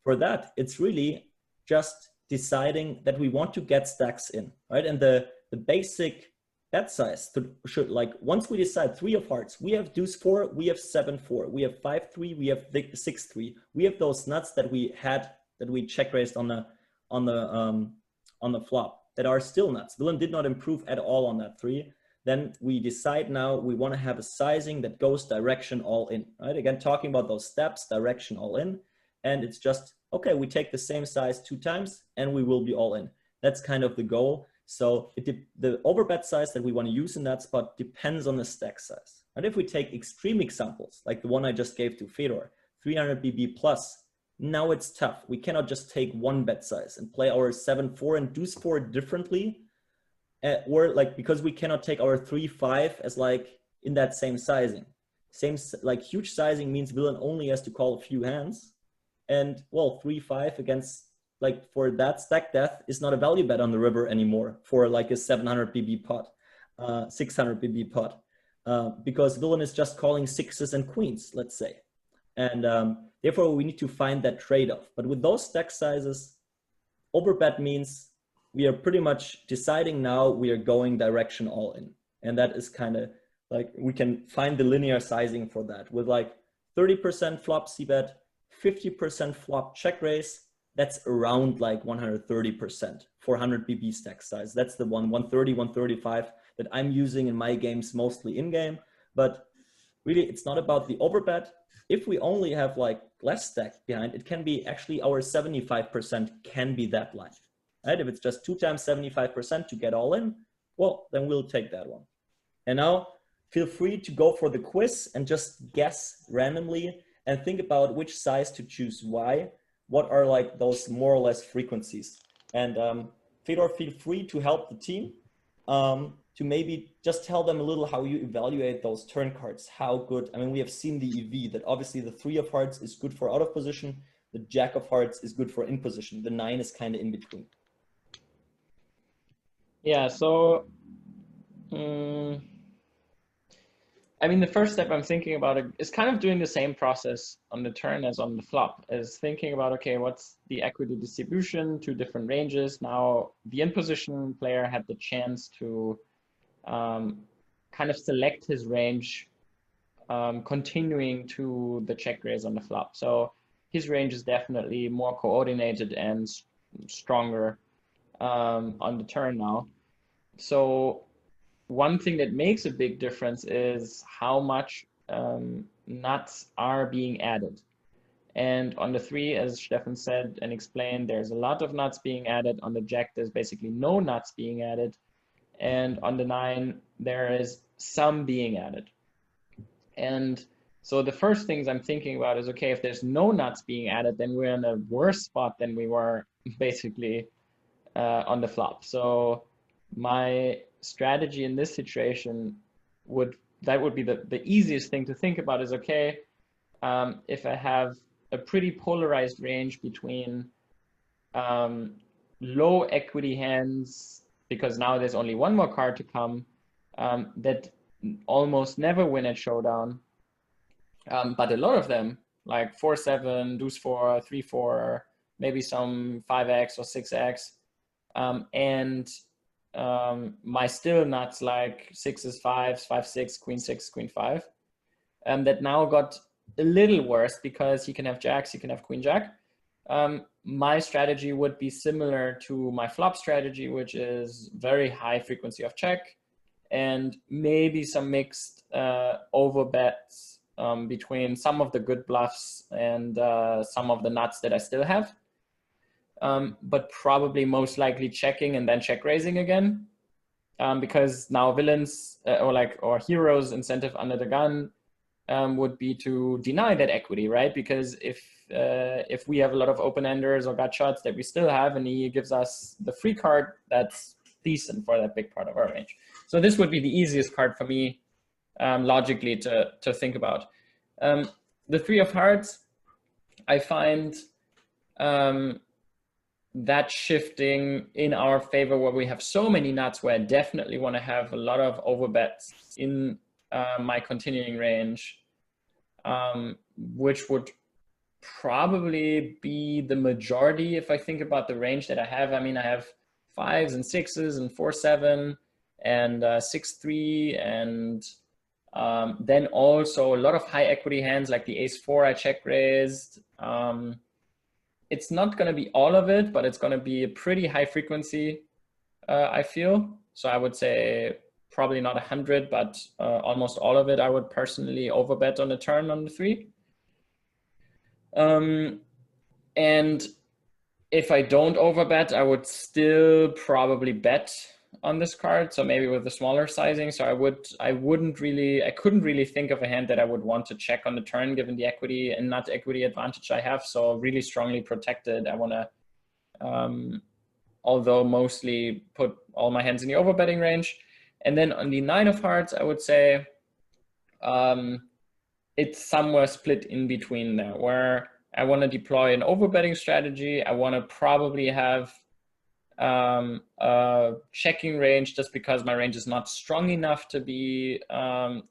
for that, it's really just deciding that we want to get stacks in, right? And the basic bet size should, like, once we decide 3 of hearts, we have deuce 4, we have 7-4, we have 5-3, we have 6-3, we have those nuts that we check raised on the flop that are still nuts. Villain did not improve at all on that 3. Then we decide now we want to have a sizing that goes direction all in, right? Again, talking about those steps, direction all in. And it's just, okay, we take the same size 2 times and we will be all in. That's kind of the goal. So the overbet size that we want to use in that spot depends on the stack size. And if we take extreme examples, like the one I just gave to Fedor, 300 BB plus, now it's tough. We cannot just take one bet size and play our 7-4 and deuce 4 differently. Or like, because we cannot take our 3-5 as like in that same sizing. Like huge sizing means villain only has to call a few hands. And well, 3-5 against, like, for that stack death is not a value bet on the river anymore for like a 700 BB pot, 600 BB pot, because villain is just calling 6s and queens, let's say. And therefore we need to find that trade-off. But with those stack sizes, overbet means we are pretty much deciding now we are going direction all in. And that is kind of like, we can find the linear sizing for that with like 30% flop c-bet, 50% flop check raise. That's around like 130%, 400 BB stack size. That's the 130, 135 that I'm using in my games, mostly in game. But really, it's not about the overbet. If we only have like less stack behind, it can be actually our 75% can be that line, right? If it's just 2 times 75% to get all in, well, then we'll take that one. And now feel free to go for the quiz and just guess randomly and think about which size to choose. Why? What are like those more or less frequencies? And Fedor, feel free to help the team to maybe just tell them a little how you evaluate those turn cards. How good, I mean, we have seen the EV that obviously the 3 of hearts is good for out of position. The jack of hearts is good for in position. The 9 is kind of in between. Yeah, so I mean, the first step I'm thinking about is kind of doing the same process on the turn as on the flop, is thinking about, okay, what's the equity distribution to different ranges? Now, the in-position player had the chance to kind of select his range, continuing to the check raise on the flop. So his range is definitely more coordinated and stronger on the turn now. So one thing that makes a big difference is how much nuts are being added. And on the 3, as Steffen said and explained, there's a lot of nuts being added. On the jack, there's basically no nuts being added. And on the 9, there is some being added. And so the first things I'm thinking about is, okay, if there's no nuts being added, then we're in a worse spot than we were basically on the flop. So my strategy in this situation would be the easiest thing to think about is, okay, if I have a pretty polarized range between low equity hands, because now there's only one more card to come, that almost never win at showdown, but a lot of them, like 4-7, deuce 4, 3-4, maybe some 5x or 6x, and my still nuts like 6s, 5s, 5-6, queen 6, queen 5, that now got a little worse because he can have jacks, he can have queen jack. My strategy would be similar to my flop strategy, which is very high frequency of check and maybe some mixed over bets between some of the good bluffs and some of the nuts that I still have. But probably most likely checking and then check raising again, because now villains or heroes incentive under the gun would be to deny that equity, right? Because if we have a lot of open-enders or gut shots that we still have, and he gives us the free card, that's decent for that big part of our range. So this would be the easiest card for me, logically, to think about. The 3 of hearts, I find that shifting in our favor, where we have so many nuts, where I definitely want to have a lot of overbets in my continuing range, which would probably be the majority if I think about the range that I have. I mean, I have 5s and 6s and 4-7 and 6-3, and then also a lot of high equity hands like the ace-4 I check raised. It's not going to be all of it, but it's going to be a pretty high frequency, I feel. So I would say probably not 100, but almost all of it I would personally overbet on the turn on the 3. And if I don't overbet, I would still probably bet on this card. So maybe with the smaller sizing. So I couldn't really think of a hand that I would want to check on the turn, given the equity and not equity advantage I have. So really strongly protected. I want to, although mostly put all my hands in the overbetting range. And then on the 9 of hearts, I would say it's somewhere split in between there, where I want to deploy an overbetting strategy. I want to probably have a checking range, just because my range is not strong enough to be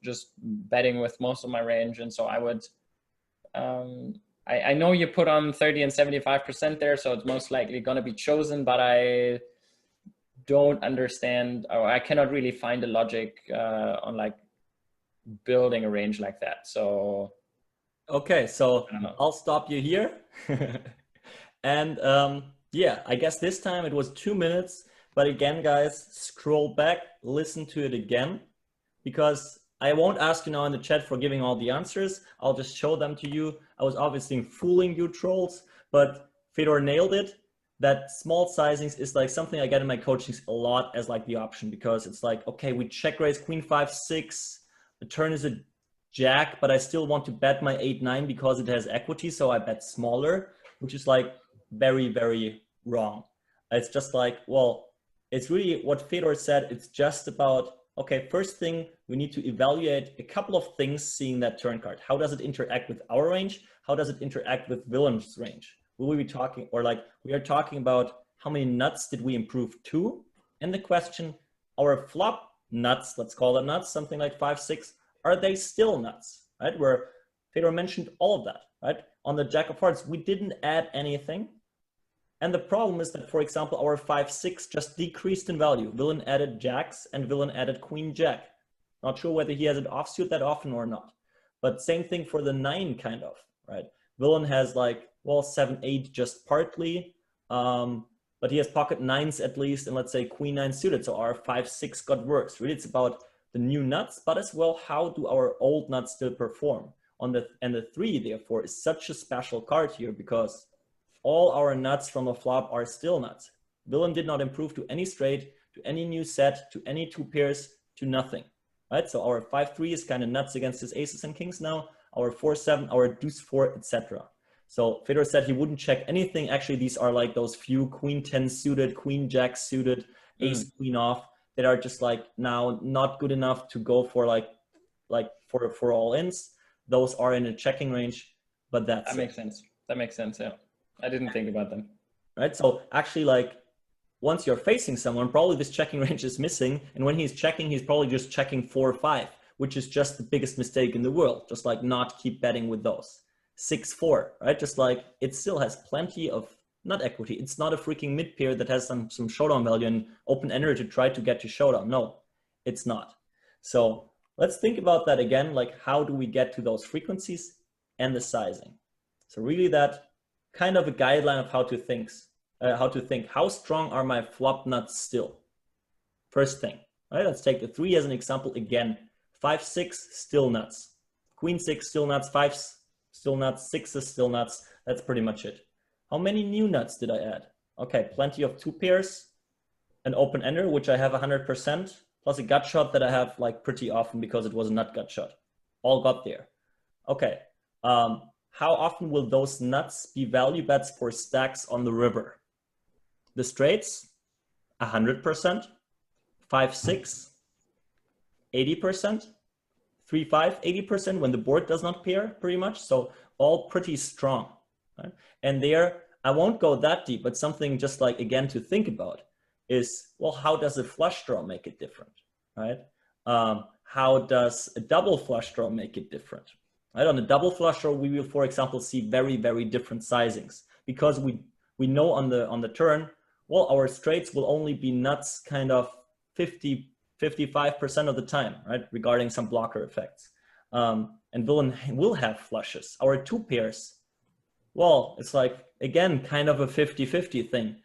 just betting with most of my range. And so I would, I know you put on 30 and 75% there, so it's most likely going to be chosen, but I don't understand, or I cannot really find the logic on like building a range like that. So okay, so I'll stop you here. And yeah, I guess this time it was 2 minutes, but again, guys, scroll back, listen to it again, because I won't ask you now in the chat for giving all the answers. I'll just show them to you. I was obviously fooling you trolls, but Fedor nailed it. That small sizings is like something I get in my coachings a lot as like the option, because it's like, okay, we check raise queen 5-6, the turn is a jack, but I still want to bet my 8-9 because it has equity, so I bet smaller, which is like very, very wrong. It's just like, well, it's really what Fedor said. It's just about, okay, first thing, we need to evaluate a couple of things seeing that turn card. How does it interact with our range? How does it interact with Willem's range? Will we be talking, or like we are talking about how many nuts did we improve to? And the question, our flop nuts, let's call them nuts, something like 5-6, are they still nuts, right? Where Fedor mentioned all of that, right? On the jack of hearts, we didn't add anything. And the problem is that, for example, our 5-6 just decreased in value. Villain added jacks and villain added queen jack. Not sure whether he has an offsuit that often or not. But same thing for the 9 kind of, right? Villain has like, well, 7-8 just partly, but he has pocket 9s at least, and let's say queen 9 suited. So our 5-6 got worse. Really, it's about the new nuts, but as well, how do our old nuts still perform? And the 3, therefore, is such a special card here, because all our nuts from the flop are still nuts. Villain did not improve to any straight, to any new set, to any 2 pairs, to nothing, right? So our 5-3 is kind of nuts against his aces and kings now, our 4-7, our deuce 4, etc. So Fedor said he wouldn't check anything. Actually, these are like those few queen 10 suited, queen jack suited, ace queen off that are just like now not good enough to go for like for all ins. Those are in a checking range, but that makes sense. That makes sense. Yeah, I didn't think about them. Right. So actually, like once you're facing someone, probably this checking range is missing, and when he's checking, he's probably just checking 4-5, which is just the biggest mistake in the world. Just like not keep betting with those. 6-4, right? Just like it still has plenty of not equity. It's not a freaking mid pair that has some showdown value and open energy to try to get to showdown. No, it's not. So let's think about that again. Like, how do we get to those frequencies and the sizing? So really that kind of a guideline of how to think. How strong are my flop nuts still? First thing, right? Let's take the 3 as an example again. 5-6 still nuts. Queen 6 still nuts. 5 still nuts. 6 is still nuts. That's pretty much it. How many new nuts did I add? Okay, plenty of 2 pairs, an open ender, which I have 100%, plus a gut shot that I have like pretty often because it was a nut gut shot. All got there. Okay. How often will those nuts be value bets for stacks on the river? The straights, 100%, 5-6, 80%, 3-5, 80% when the board does not pair, pretty much. So all pretty strong. Right? And there, I won't go that deep, but something just like, again, to think about is, well, how does a flush draw make it different, right? How does a double flush draw make it different? Right? On a double flush draw, we will, for example, see very, very different sizings because we know on the turn, well, our straights will only be nuts kind of 55% of the time, right? Regarding some blocker effects. And villain will have flushes. Our two pairs, well, it's like, again, kind of a 50-50 thing.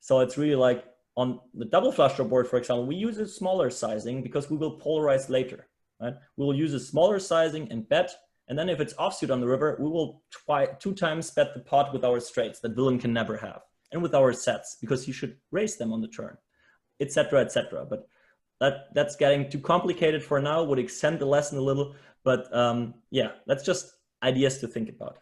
So it's really like on the double flush draw board, for example, we use a smaller sizing because we will polarize later, right? We will use a smaller sizing and bet. And then if it's offsuit on the river, we will 2 times bet the pot with our straights that villain can never have. And with our sets, because he should raise them on the turn, etc., etc. But that's getting too complicated for now, would extend the lesson a little. But yeah, that's just ideas to think about.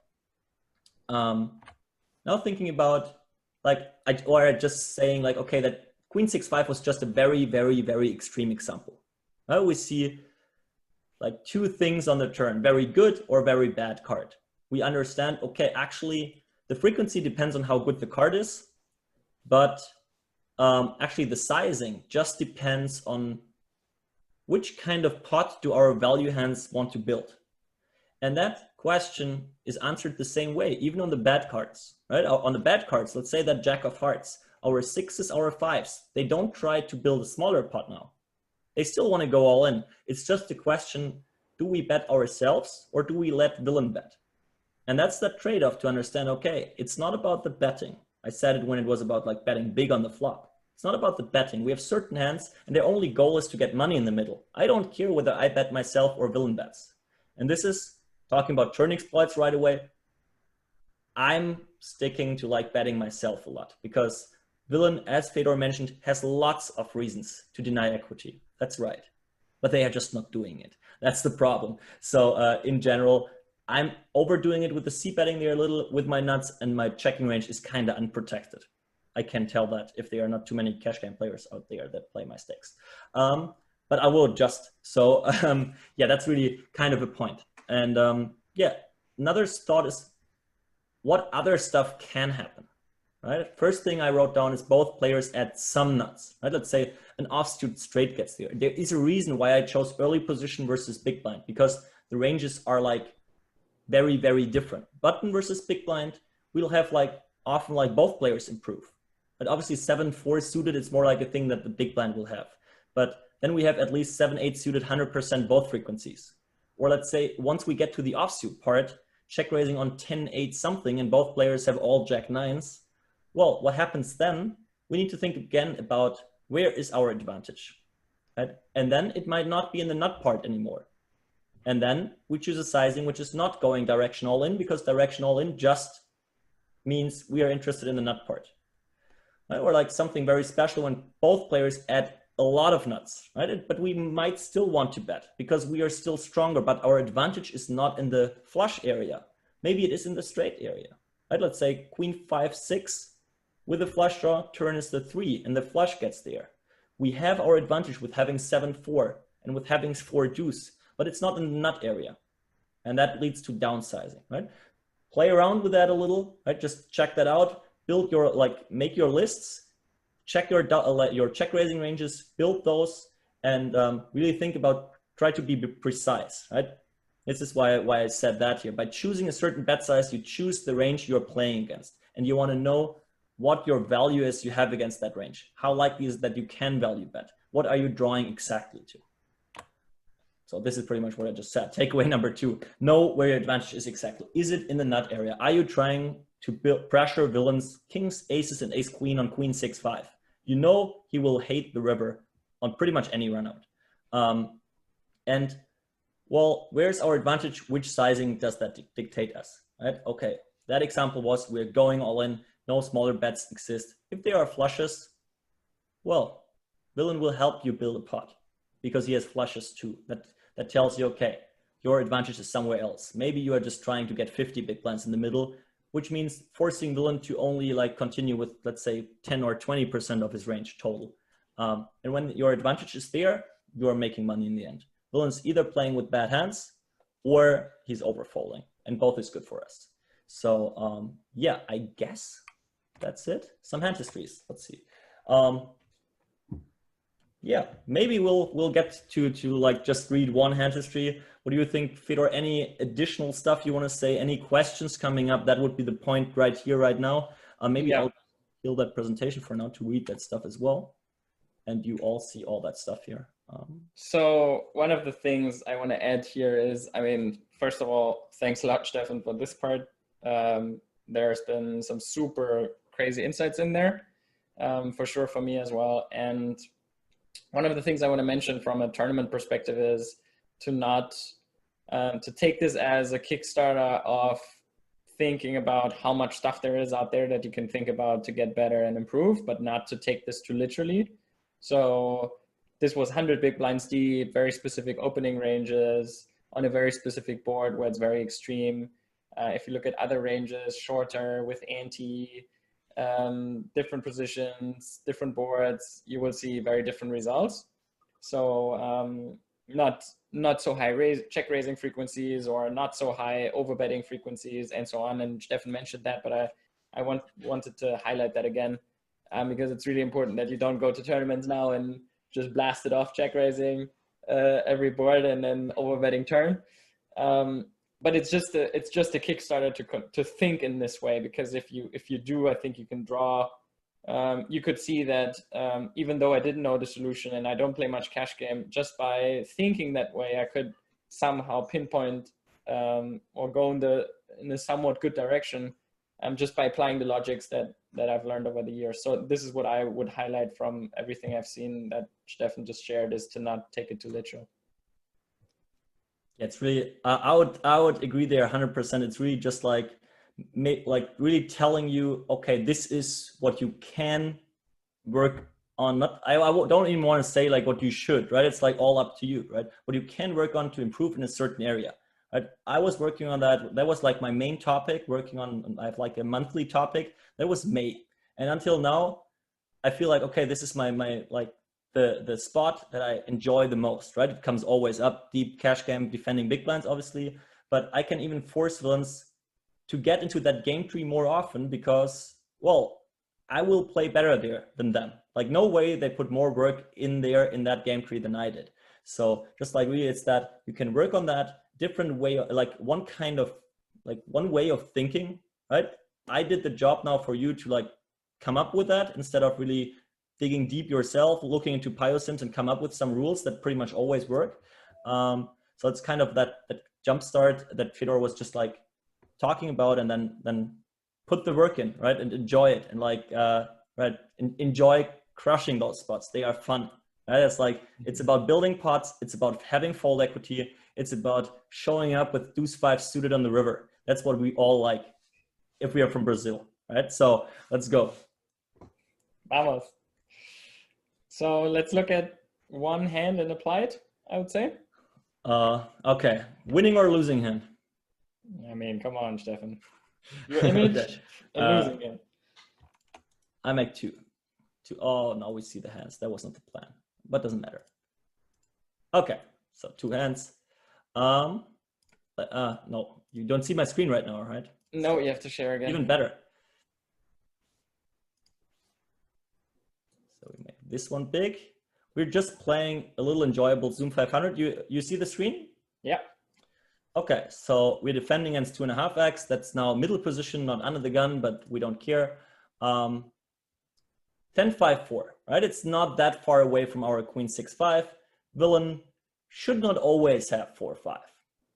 Now thinking about, like, or just saying like, okay, that Queen 6-5 was just a very, very, very extreme example. Now we see like 2 things on the turn, very good or very bad card. We understand, okay, actually the frequency depends on how good the card is, but actually the sizing just depends on which kind of pot do our value hands want to build. And that question is answered the same way, even on the bad cards, right? On the bad cards, let's say that Jack of Hearts, our 6s, our 5s, they don't try to build a smaller pot now. They still want to go all in. It's just a question, do we bet ourselves or do we let villain bet? And that's the trade-off to understand, okay, it's not about the betting. I said it when it was about like betting big on the flop. It's not about the betting. We have certain hands and their only goal is to get money in the middle. I don't care whether I bet myself or villain bets. And this is talking about turn exploits right away. I'm sticking to like betting myself a lot because villain, as Fedor mentioned, has lots of reasons to deny equity. That's right. But they are just not doing it. That's the problem. So in general, I'm overdoing it with the c-betting there a little with my nuts, and my checking range is kind of unprotected. I can tell that if there are not too many cash game players out there that play my stakes. But I will adjust. So yeah, that's really kind of a point. And yeah, another thought is what other stuff can happen, right? First thing I wrote down is both players add some nuts, right? Let's say an offsuit straight gets there. There is a reason why I chose early position versus big blind, because the ranges are like very, very different. Button versus big blind, we'll have like often like both players improve. But obviously 7-4 suited, it's more like a thing that the big blind will have. But then we have at least 7-8 suited, 100% both frequencies. Or let's say once we get to the offsuit part, check raising on 10-8 something and both players have all jack 9s. Well, what happens then? We need to think again about where is our advantage, right? And then it might not be in the nut part anymore. And then we choose a sizing which is not going direction all in, because direction all in just means we are interested in the nut part. Right? Or like something very special when both players add a lot of nuts, right? But we might still want to bet because we are still stronger, but our advantage is not in the flush area. Maybe it is in the straight area, right? Let's say Queen 5-6 with a flush draw, turn is the 3 and the flush gets there. We have our advantage with having 7-4 and with having 4 deuce, but it's not in the nut area. And that leads to downsizing, right? Play around with that a little, right? Just check that out, build your, like, make your lists, check your check raising ranges, build those, and really think about, try to be precise, right? This is why I said that here. By choosing a certain bet size, you choose the range you're playing against, and you want to know what your value is you have against that range. How likely is it that you can value bet? What are you drawing exactly to? So this is pretty much what I just said. Takeaway number 2, know where your advantage is exactly. Is it in the nut area? Are you trying to pressure villains, kings, aces, and ace queen on Queen 6-5? You know he will hate the river on pretty much any run out. And well, where's our advantage? Which sizing does that dictate us, right? Okay, that example was we're going all in, no smaller bets exist. If there are flushes, well, villain will help you build a pot because he has flushes too. That tells you, okay, your advantage is somewhere else. Maybe you are just trying to get 50 big blinds in the middle, which means forcing villain to only like continue with, let's say, 10 or 20% of his range total. And when your advantage is there, you are making money in the end. Villain's either playing with bad hands or he's overfolding, and both is good for us. So yeah, I guess that's it. Some hand histories. Let's see. Yeah, maybe we'll get to like just read one hand history. What do you think, Fedor? Any additional stuff you want to say? Any questions coming up? That would be the point right here, right now. Maybe I'll kill that presentation for now to read that stuff as well, and you all see all that stuff here. So one of the things I want to add here is, I mean, first of all, thanks a lot, Steffen, for this part. There's been some super crazy insights in there, for sure, for me as well. And one of the things I want to mention from a tournament perspective is to not, to take this as a Kickstarter of thinking about how much stuff there is out there that you can think about to get better and improve, but not to take this too literally. So this was 100 big blinds deep, very specific opening ranges on a very specific board where it's very extreme. If you look at other ranges, shorter with ante, different positions, different boards, you will see very different results. So not so high check raising frequencies or not so high overbetting frequencies and so on. And Steffen mentioned that, but I wanted to highlight that again, because it's really important that you don't go to tournaments now and just blast it off check raising every board and then overbetting turn. But it's just a Kickstarter to think in this way, because if you do, I think you can draw. You could see that even though I didn't know the solution and I don't play much cash game, just by thinking that way, I could somehow pinpoint or go in a somewhat good direction, just by applying the logics that I've learned over the years. So this is what I would highlight from everything I've seen that Steffen just shared, is to not take it too literal. It's really, I would agree there 100%. It's really just like really telling you, okay, this is what you can work on. I don't even want to say like what you should, right? It's like all up to you, right? What you can work on to improve in a certain area, right? I was working on that. That was like my main topic, working on, I have like a monthly topic. That was May. And until now, I feel like, okay, this is my like the spot that I enjoy the most, right? It comes always up, deep cash game, defending big blinds, obviously, but I can even force villains to get into that game tree more often because, well, I will play better there than them. Like no way they put more work in there in that game tree than I did. So just like really, it's that you can work on that different way, like one way of thinking, right? I did the job now for you to like come up with that instead of really digging deep yourself, looking into PioSims and come up with some rules that pretty much always work. So it's kind of that jump start that Fedor was just like talking about, and then put the work in, right? And enjoy it, and like, right, enjoy crushing those spots. They are fun, right? It's like, it's about building pots. It's about having fold equity. It's about showing up with deuce five suited on the river. That's what we all like if we are from Brazil, right? So let's go. Vamos. So let's look at one hand and apply it, I would say. Okay, winning or losing hand? I mean, come on, Steffen. Your image and losing it. I make two. Oh, now we see the hands. That was not the plan, but doesn't matter. Okay, so two hands. No, you don't see my screen right now, right? No, you have to share again. Even better. So we make this one big. We're just playing a little enjoyable Zoom 500. You see the screen? Yeah. Okay, so we're defending against 2.5x. That's now middle position, not under the gun, but we don't care. 10-5-4, right? It's not that far away from our queen 6-5. Villain should not always have 4-5,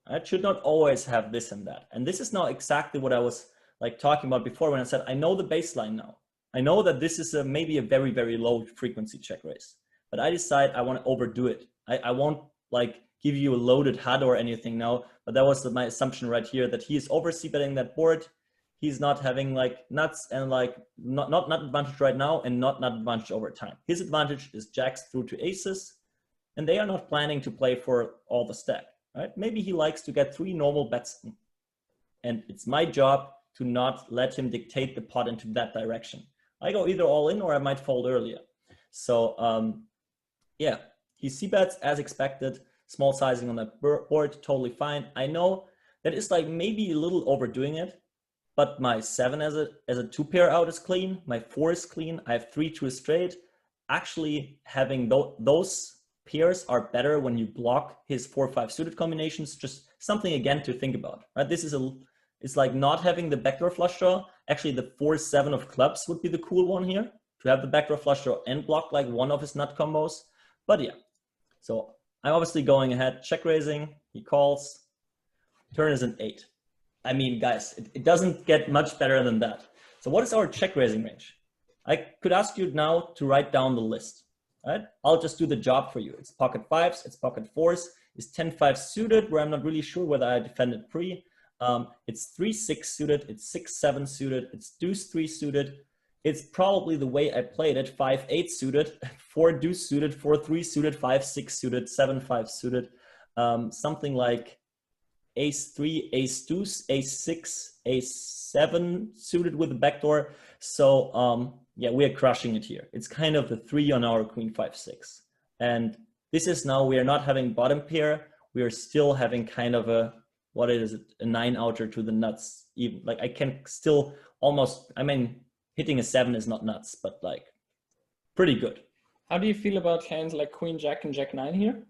right? Should not always have this and that. And this is now exactly what I was like talking about before when I said, I know the baseline now. I know that this is maybe a very, very low frequency check raise, but I decide I want to overdo it. I won't like give you a loaded HUD or anything now, but that was my assumption right here, that he is over c-betting that board. He's not having like nuts and like not advantage right now and not advantage over time. His advantage is jacks through to aces, and they are not planning to play for all the stack. right? Maybe he likes to get 3 normal bets in. And it's my job to not let him dictate the pot into that direction. I go either all in or I might fold earlier. So yeah, he c-bets as expected, small sizing on the board, totally fine. I know that is like maybe a little overdoing it, but my 7 as a 2-pair out is clean. My 4 is clean. I have 3 to a straight. Actually, having those pairs are better when you block his 4-5 suited combinations. Just something again to think about, right? This is it's like not having the backdoor flush draw. Actually, the 4-7 of clubs would be the cool one here, to have the backdoor flush draw and block like one of his nut combos. But yeah, so I'm obviously going ahead, check raising. He calls. Turn is an 8. I mean, guys, it doesn't get much better than that. So what is our check raising range? I could ask you now to write down the list, right? I'll just do the job for you. It's pocket 5s, it's pocket 4s, it's 10-5 suited, where I'm not really sure whether I defended pre. It's 3-6 suited, it's 6-7 suited, it's deuce 3 suited. It's probably the way I played it, 5-8 suited, 4 deuce suited, 4-3 suited, 5-6 suited, 7-5 suited, something like ace 3, ace deuce, ace 6, ace 7 suited with the backdoor. So yeah, we are crushing it here. It's kind of the 3 on our queen 5-6. And this is now, we are not having bottom pair. We are still having kind of a, what is it, a 9 outer to the nuts. Even like I can still almost, I mean, hitting a 7 is not nuts, but like pretty good. How do you feel about hands like queen jack and jack 9 here?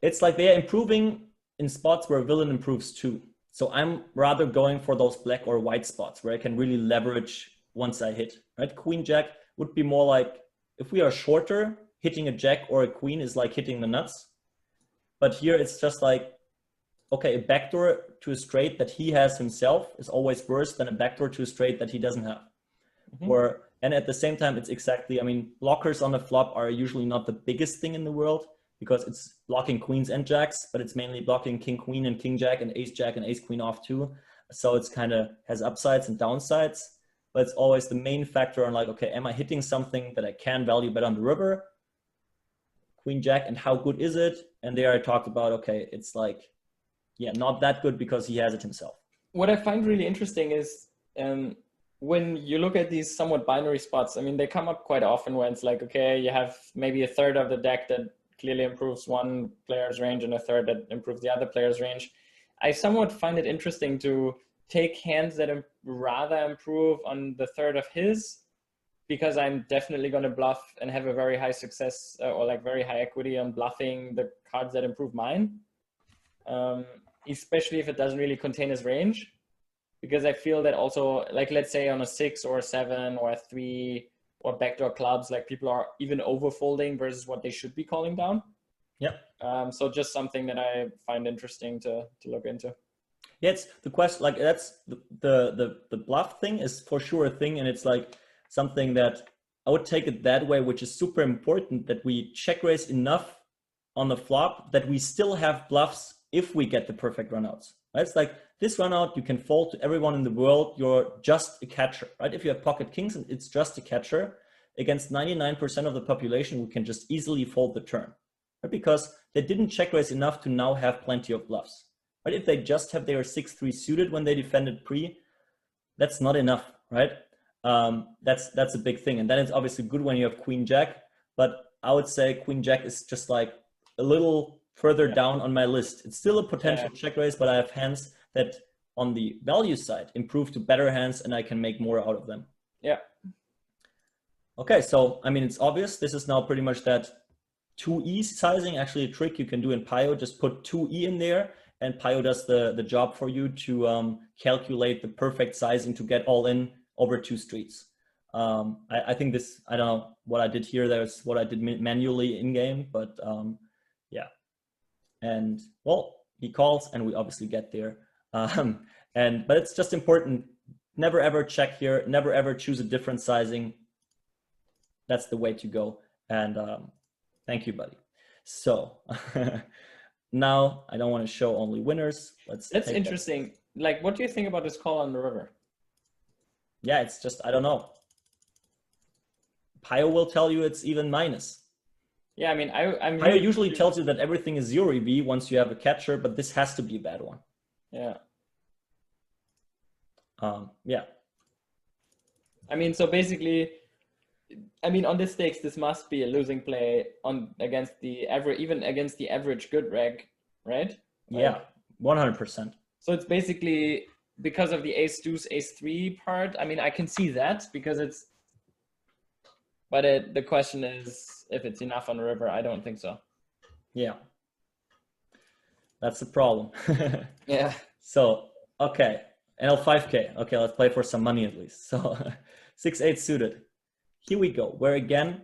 It's like they are improving in spots where villain improves too. So I'm rather going for those black or white spots where I can really leverage once I hit, right? Queen jack would be more like, if we are shorter, hitting a jack or a queen is like hitting the nuts. But here it's just like, okay, a backdoor to a straight that he has himself is always worse than a backdoor to a straight that he doesn't have. Mm-hmm. And at the same time, it's exactly, I mean, blockers on the flop are usually not the biggest thing in the world, because it's blocking queens and jacks, but it's mainly blocking king queen and king jack and ace jack and ace queen off too. So it's kind of has upsides and downsides, but it's always the main factor on like, okay, am I hitting something that I can value bet on the river? Queen jack, and how good is it? And there I talked about, okay, it's like, yeah, not that good because he has it himself. What I find really interesting is when you look at these somewhat binary spots, I mean, they come up quite often where it's like, okay, you have maybe a third of the deck that clearly improves one player's range and a third that improves the other player's range. I somewhat find it interesting to take hands that rather improve on the third of his, because I'm definitely going to bluff and have a very high success or like very high equity on bluffing the cards that improve mine, especially if it doesn't really contain his range. Because I feel that also, like, let's say on a 6 or a 7 or a 3 or backdoor clubs, like people are even overfolding versus what they should be calling down. Yeah. So just something that I find interesting to look into. Yeah, it's the question, like that's the bluff thing is for sure a thing. And it's like something that I would take it that way, which is super important, that we check raise enough on the flop that we still have bluffs if we get the perfect runouts. Right? It's like this runout, you can fold to everyone in the world. You're just a catcher, right? If you have pocket kings and it's just a catcher, against 99% of the population, we can just easily fold the turn, right? Because they didn't check raise enough to now have plenty of bluffs. Right? If they just have their 6-3 suited when they defended pre, that's not enough, right? That's a big thing. And then it's obviously good when you have queen jack, but I would say queen jack is just like a little further down on my list. It's still a potential check raise, but I have hands that on the value side improve to better hands and I can make more out of them. Yeah. Okay, so I mean, it's obvious. This is now pretty much that 2E sizing, actually a trick you can do in Pio. Just put 2E in there and Pio does the job for you to calculate the perfect sizing to get all in over 2 streets. I think this, I don't know what I did here. That's what I did manually in game, but yeah. And well, he calls and we obviously get there. But it's just important. Never ever check here. Never ever choose a different sizing. That's the way to go. And thank you, buddy. So now I don't want to show only winners. That's interesting. Like, what do you think about this call on the river? Yeah, it's just, I don't know. Pio will tell you it's even minus. Yeah, I mean, I'm Higher really usually tells you that everything is zero EV once you have a catcher, but this has to be a bad one. Yeah. Yeah. I mean, so basically, I mean, on this stakes, this must be a losing play on against the average, even against the average good reg, right? Yeah, 100%. So it's basically because of the ace deuce ace three part. I mean, I can see that because it's, but the question is if it's enough on the river. I don't think so. Yeah, that's the problem. Yeah. So, okay, NL5K. Okay, let's play for some money at least. So 6-8 suited. Here we go. Where again,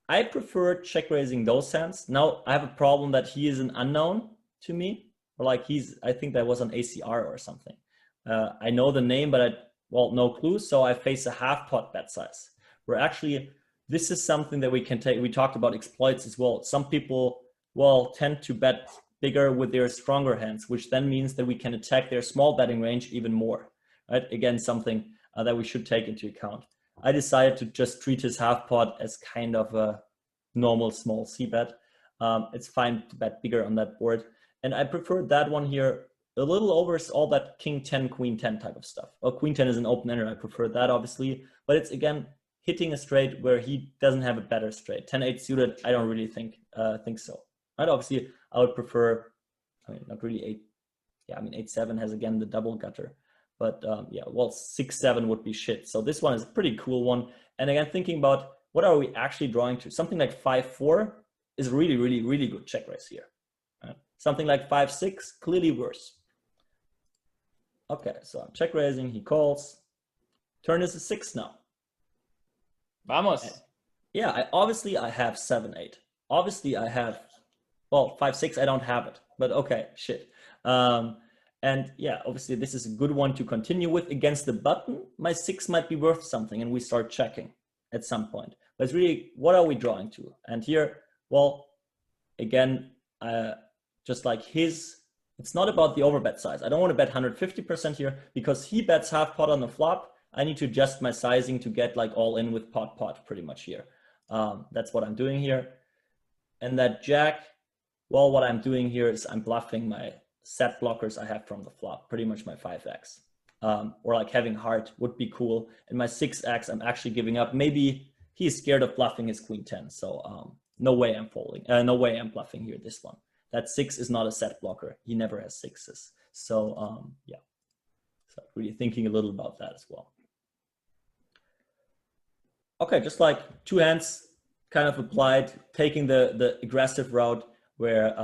I prefer check raising those hands. Now I have a problem that he is an unknown to me, or like I think that was on ACR or something. I know the name, but no clue. So I face a half pot bet size. Where actually, this is something that we can take. We talked about exploits as well. Some people, tend to bet bigger with their stronger hands, which then means that we can attack their small betting range even more. Right? Again, something that we should take into account. I decided to just treat his half pot as kind of a normal small C bet. It's fine to bet bigger on that board. And I prefer that one here a little over all that king 10, queen 10 type of stuff. Well, queen 10 is an open ender. I prefer that obviously, but it's again, hitting a straight where he doesn't have a better straight. 10-8 suited, I don't really think so. Right? Obviously, I would prefer, I mean, not really 8. Yeah, I mean, 8-7 has again the double gutter. But 6-7 would be shit. So this one is a pretty cool one. And again, thinking about what are we actually drawing to? Something like 5-4 is really, really, really good check raise here. Right? Something like 5-6, clearly worse. Okay, so I'm check raising, he calls. Turn is a 6 now. Vamos. And yeah, I have 7-8. Obviously I have, 5-6, I don't have it. But okay, shit. And yeah, obviously this is a good one to continue with. Against the button, my 6 might be worth something and we start checking at some point. But it's really, what are we drawing to? And here, again, just like it's not about the overbet size. I don't want to bet 150% here because he bets half pot on the flop. I need to adjust my sizing to get like all in with pot pretty much here. That's what I'm doing here. And that jack, what I'm doing here is I'm bluffing my set blockers I have from the flop, pretty much my 5x. Or like having heart would be cool. And my 6x, I'm actually giving up. Maybe he's scared of bluffing his queen 10. So no way I'm folding. No way I'm bluffing here, this one. That 6 is not a set blocker. He never has 6s. So yeah. So really thinking a little about that as well. Okay, just like two hands kind of applied, taking the aggressive route where,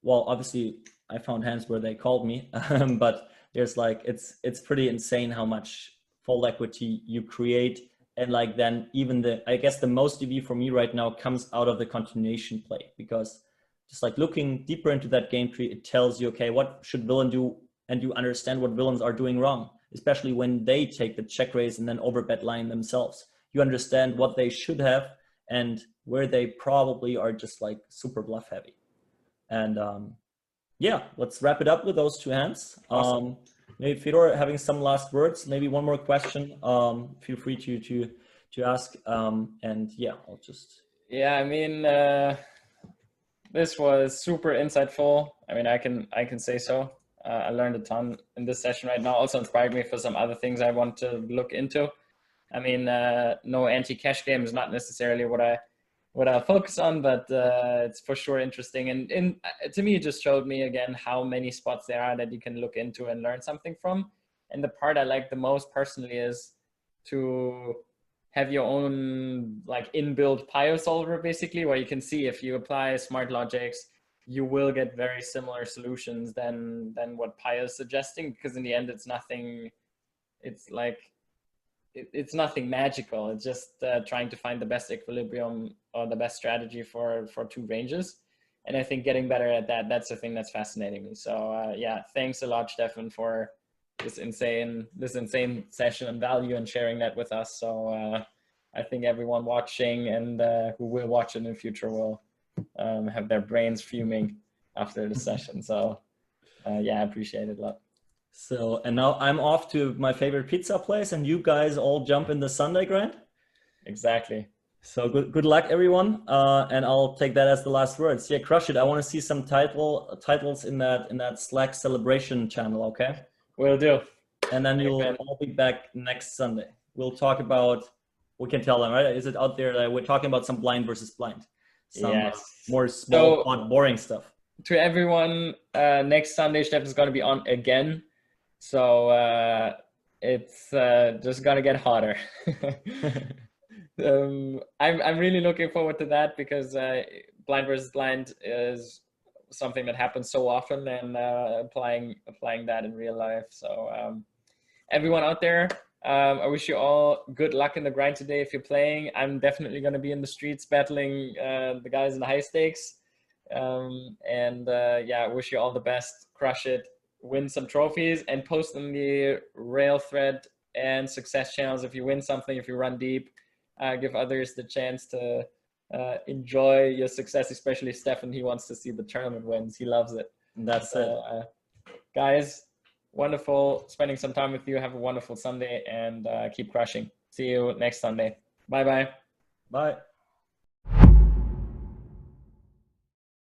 obviously I found hands where they called me, but there's like, it's pretty insane how much fold equity you create. And like, then even I guess the most EV for me right now comes out of the continuation play, because just like looking deeper into that game tree, it tells you, okay, what should villain do? And you understand what villains are doing wrong, especially when they take the check raise and then overbet line themselves. You understand what they should have and where they probably are just like super bluff heavy. And yeah, let's wrap it up with those two hands. Awesome. Maybe Fedor having some last words, maybe one more question. Feel free to ask. And yeah, I'll just. Yeah, I mean, this was super insightful. I mean, I can say so. I learned a ton in this session right now. Also inspired me for some other things I want to look into. I mean, no anti-cash game is not necessarily what I focus on, but it's for sure interesting. And to me, it just showed me again how many spots there are that you can look into and learn something from. And the part I like the most personally is to have your own like inbuilt Pio solver, basically, where you can see if you apply smart logics, you will get very similar solutions than what Pio is suggesting, because in the end, it's nothing. It's like it's nothing magical. It's just trying to find the best equilibrium or the best strategy for two ranges. And I think getting better at that, that's the thing that's fascinating me. So yeah, thanks a lot, Steffen, for this insane session and value and sharing that with us. So I think everyone watching and who will watch it in the future will have their brains fuming after the session. So yeah, I appreciate it a lot. So, and now I'm off to my favorite pizza place and you guys all jump in the Sunday grind? Exactly. So good luck, everyone. And I'll take that as the last words. Yeah, crush it. I want to see some titles in that Slack celebration channel. Okay. Will do. And then you'll all be back next Sunday. We'll talk about. We can tell them, right? Is it out there that we're talking about some blind versus blind, some more small, boring stuff. To everyone, next Sunday Steffen's going to be on again, so it's just going to get hotter. I'm really looking forward to that because blind versus blind is something that happens so often, and applying that in real life. So everyone out there, I wish you all good luck in the grind today. If you're playing, I'm definitely going to be in the streets battling the guys in the high stakes. I wish you all the best. Crush it, win some trophies, and post in the Rail thread and success channels if you win something, if you run deep. Give others the chance to enjoy your success, especially Steffen. He wants to see the tournament wins. He loves it. That's it. Guys, wonderful spending some time with you. Have a wonderful Sunday and keep crushing. See you next Sunday. Bye-bye. Bye.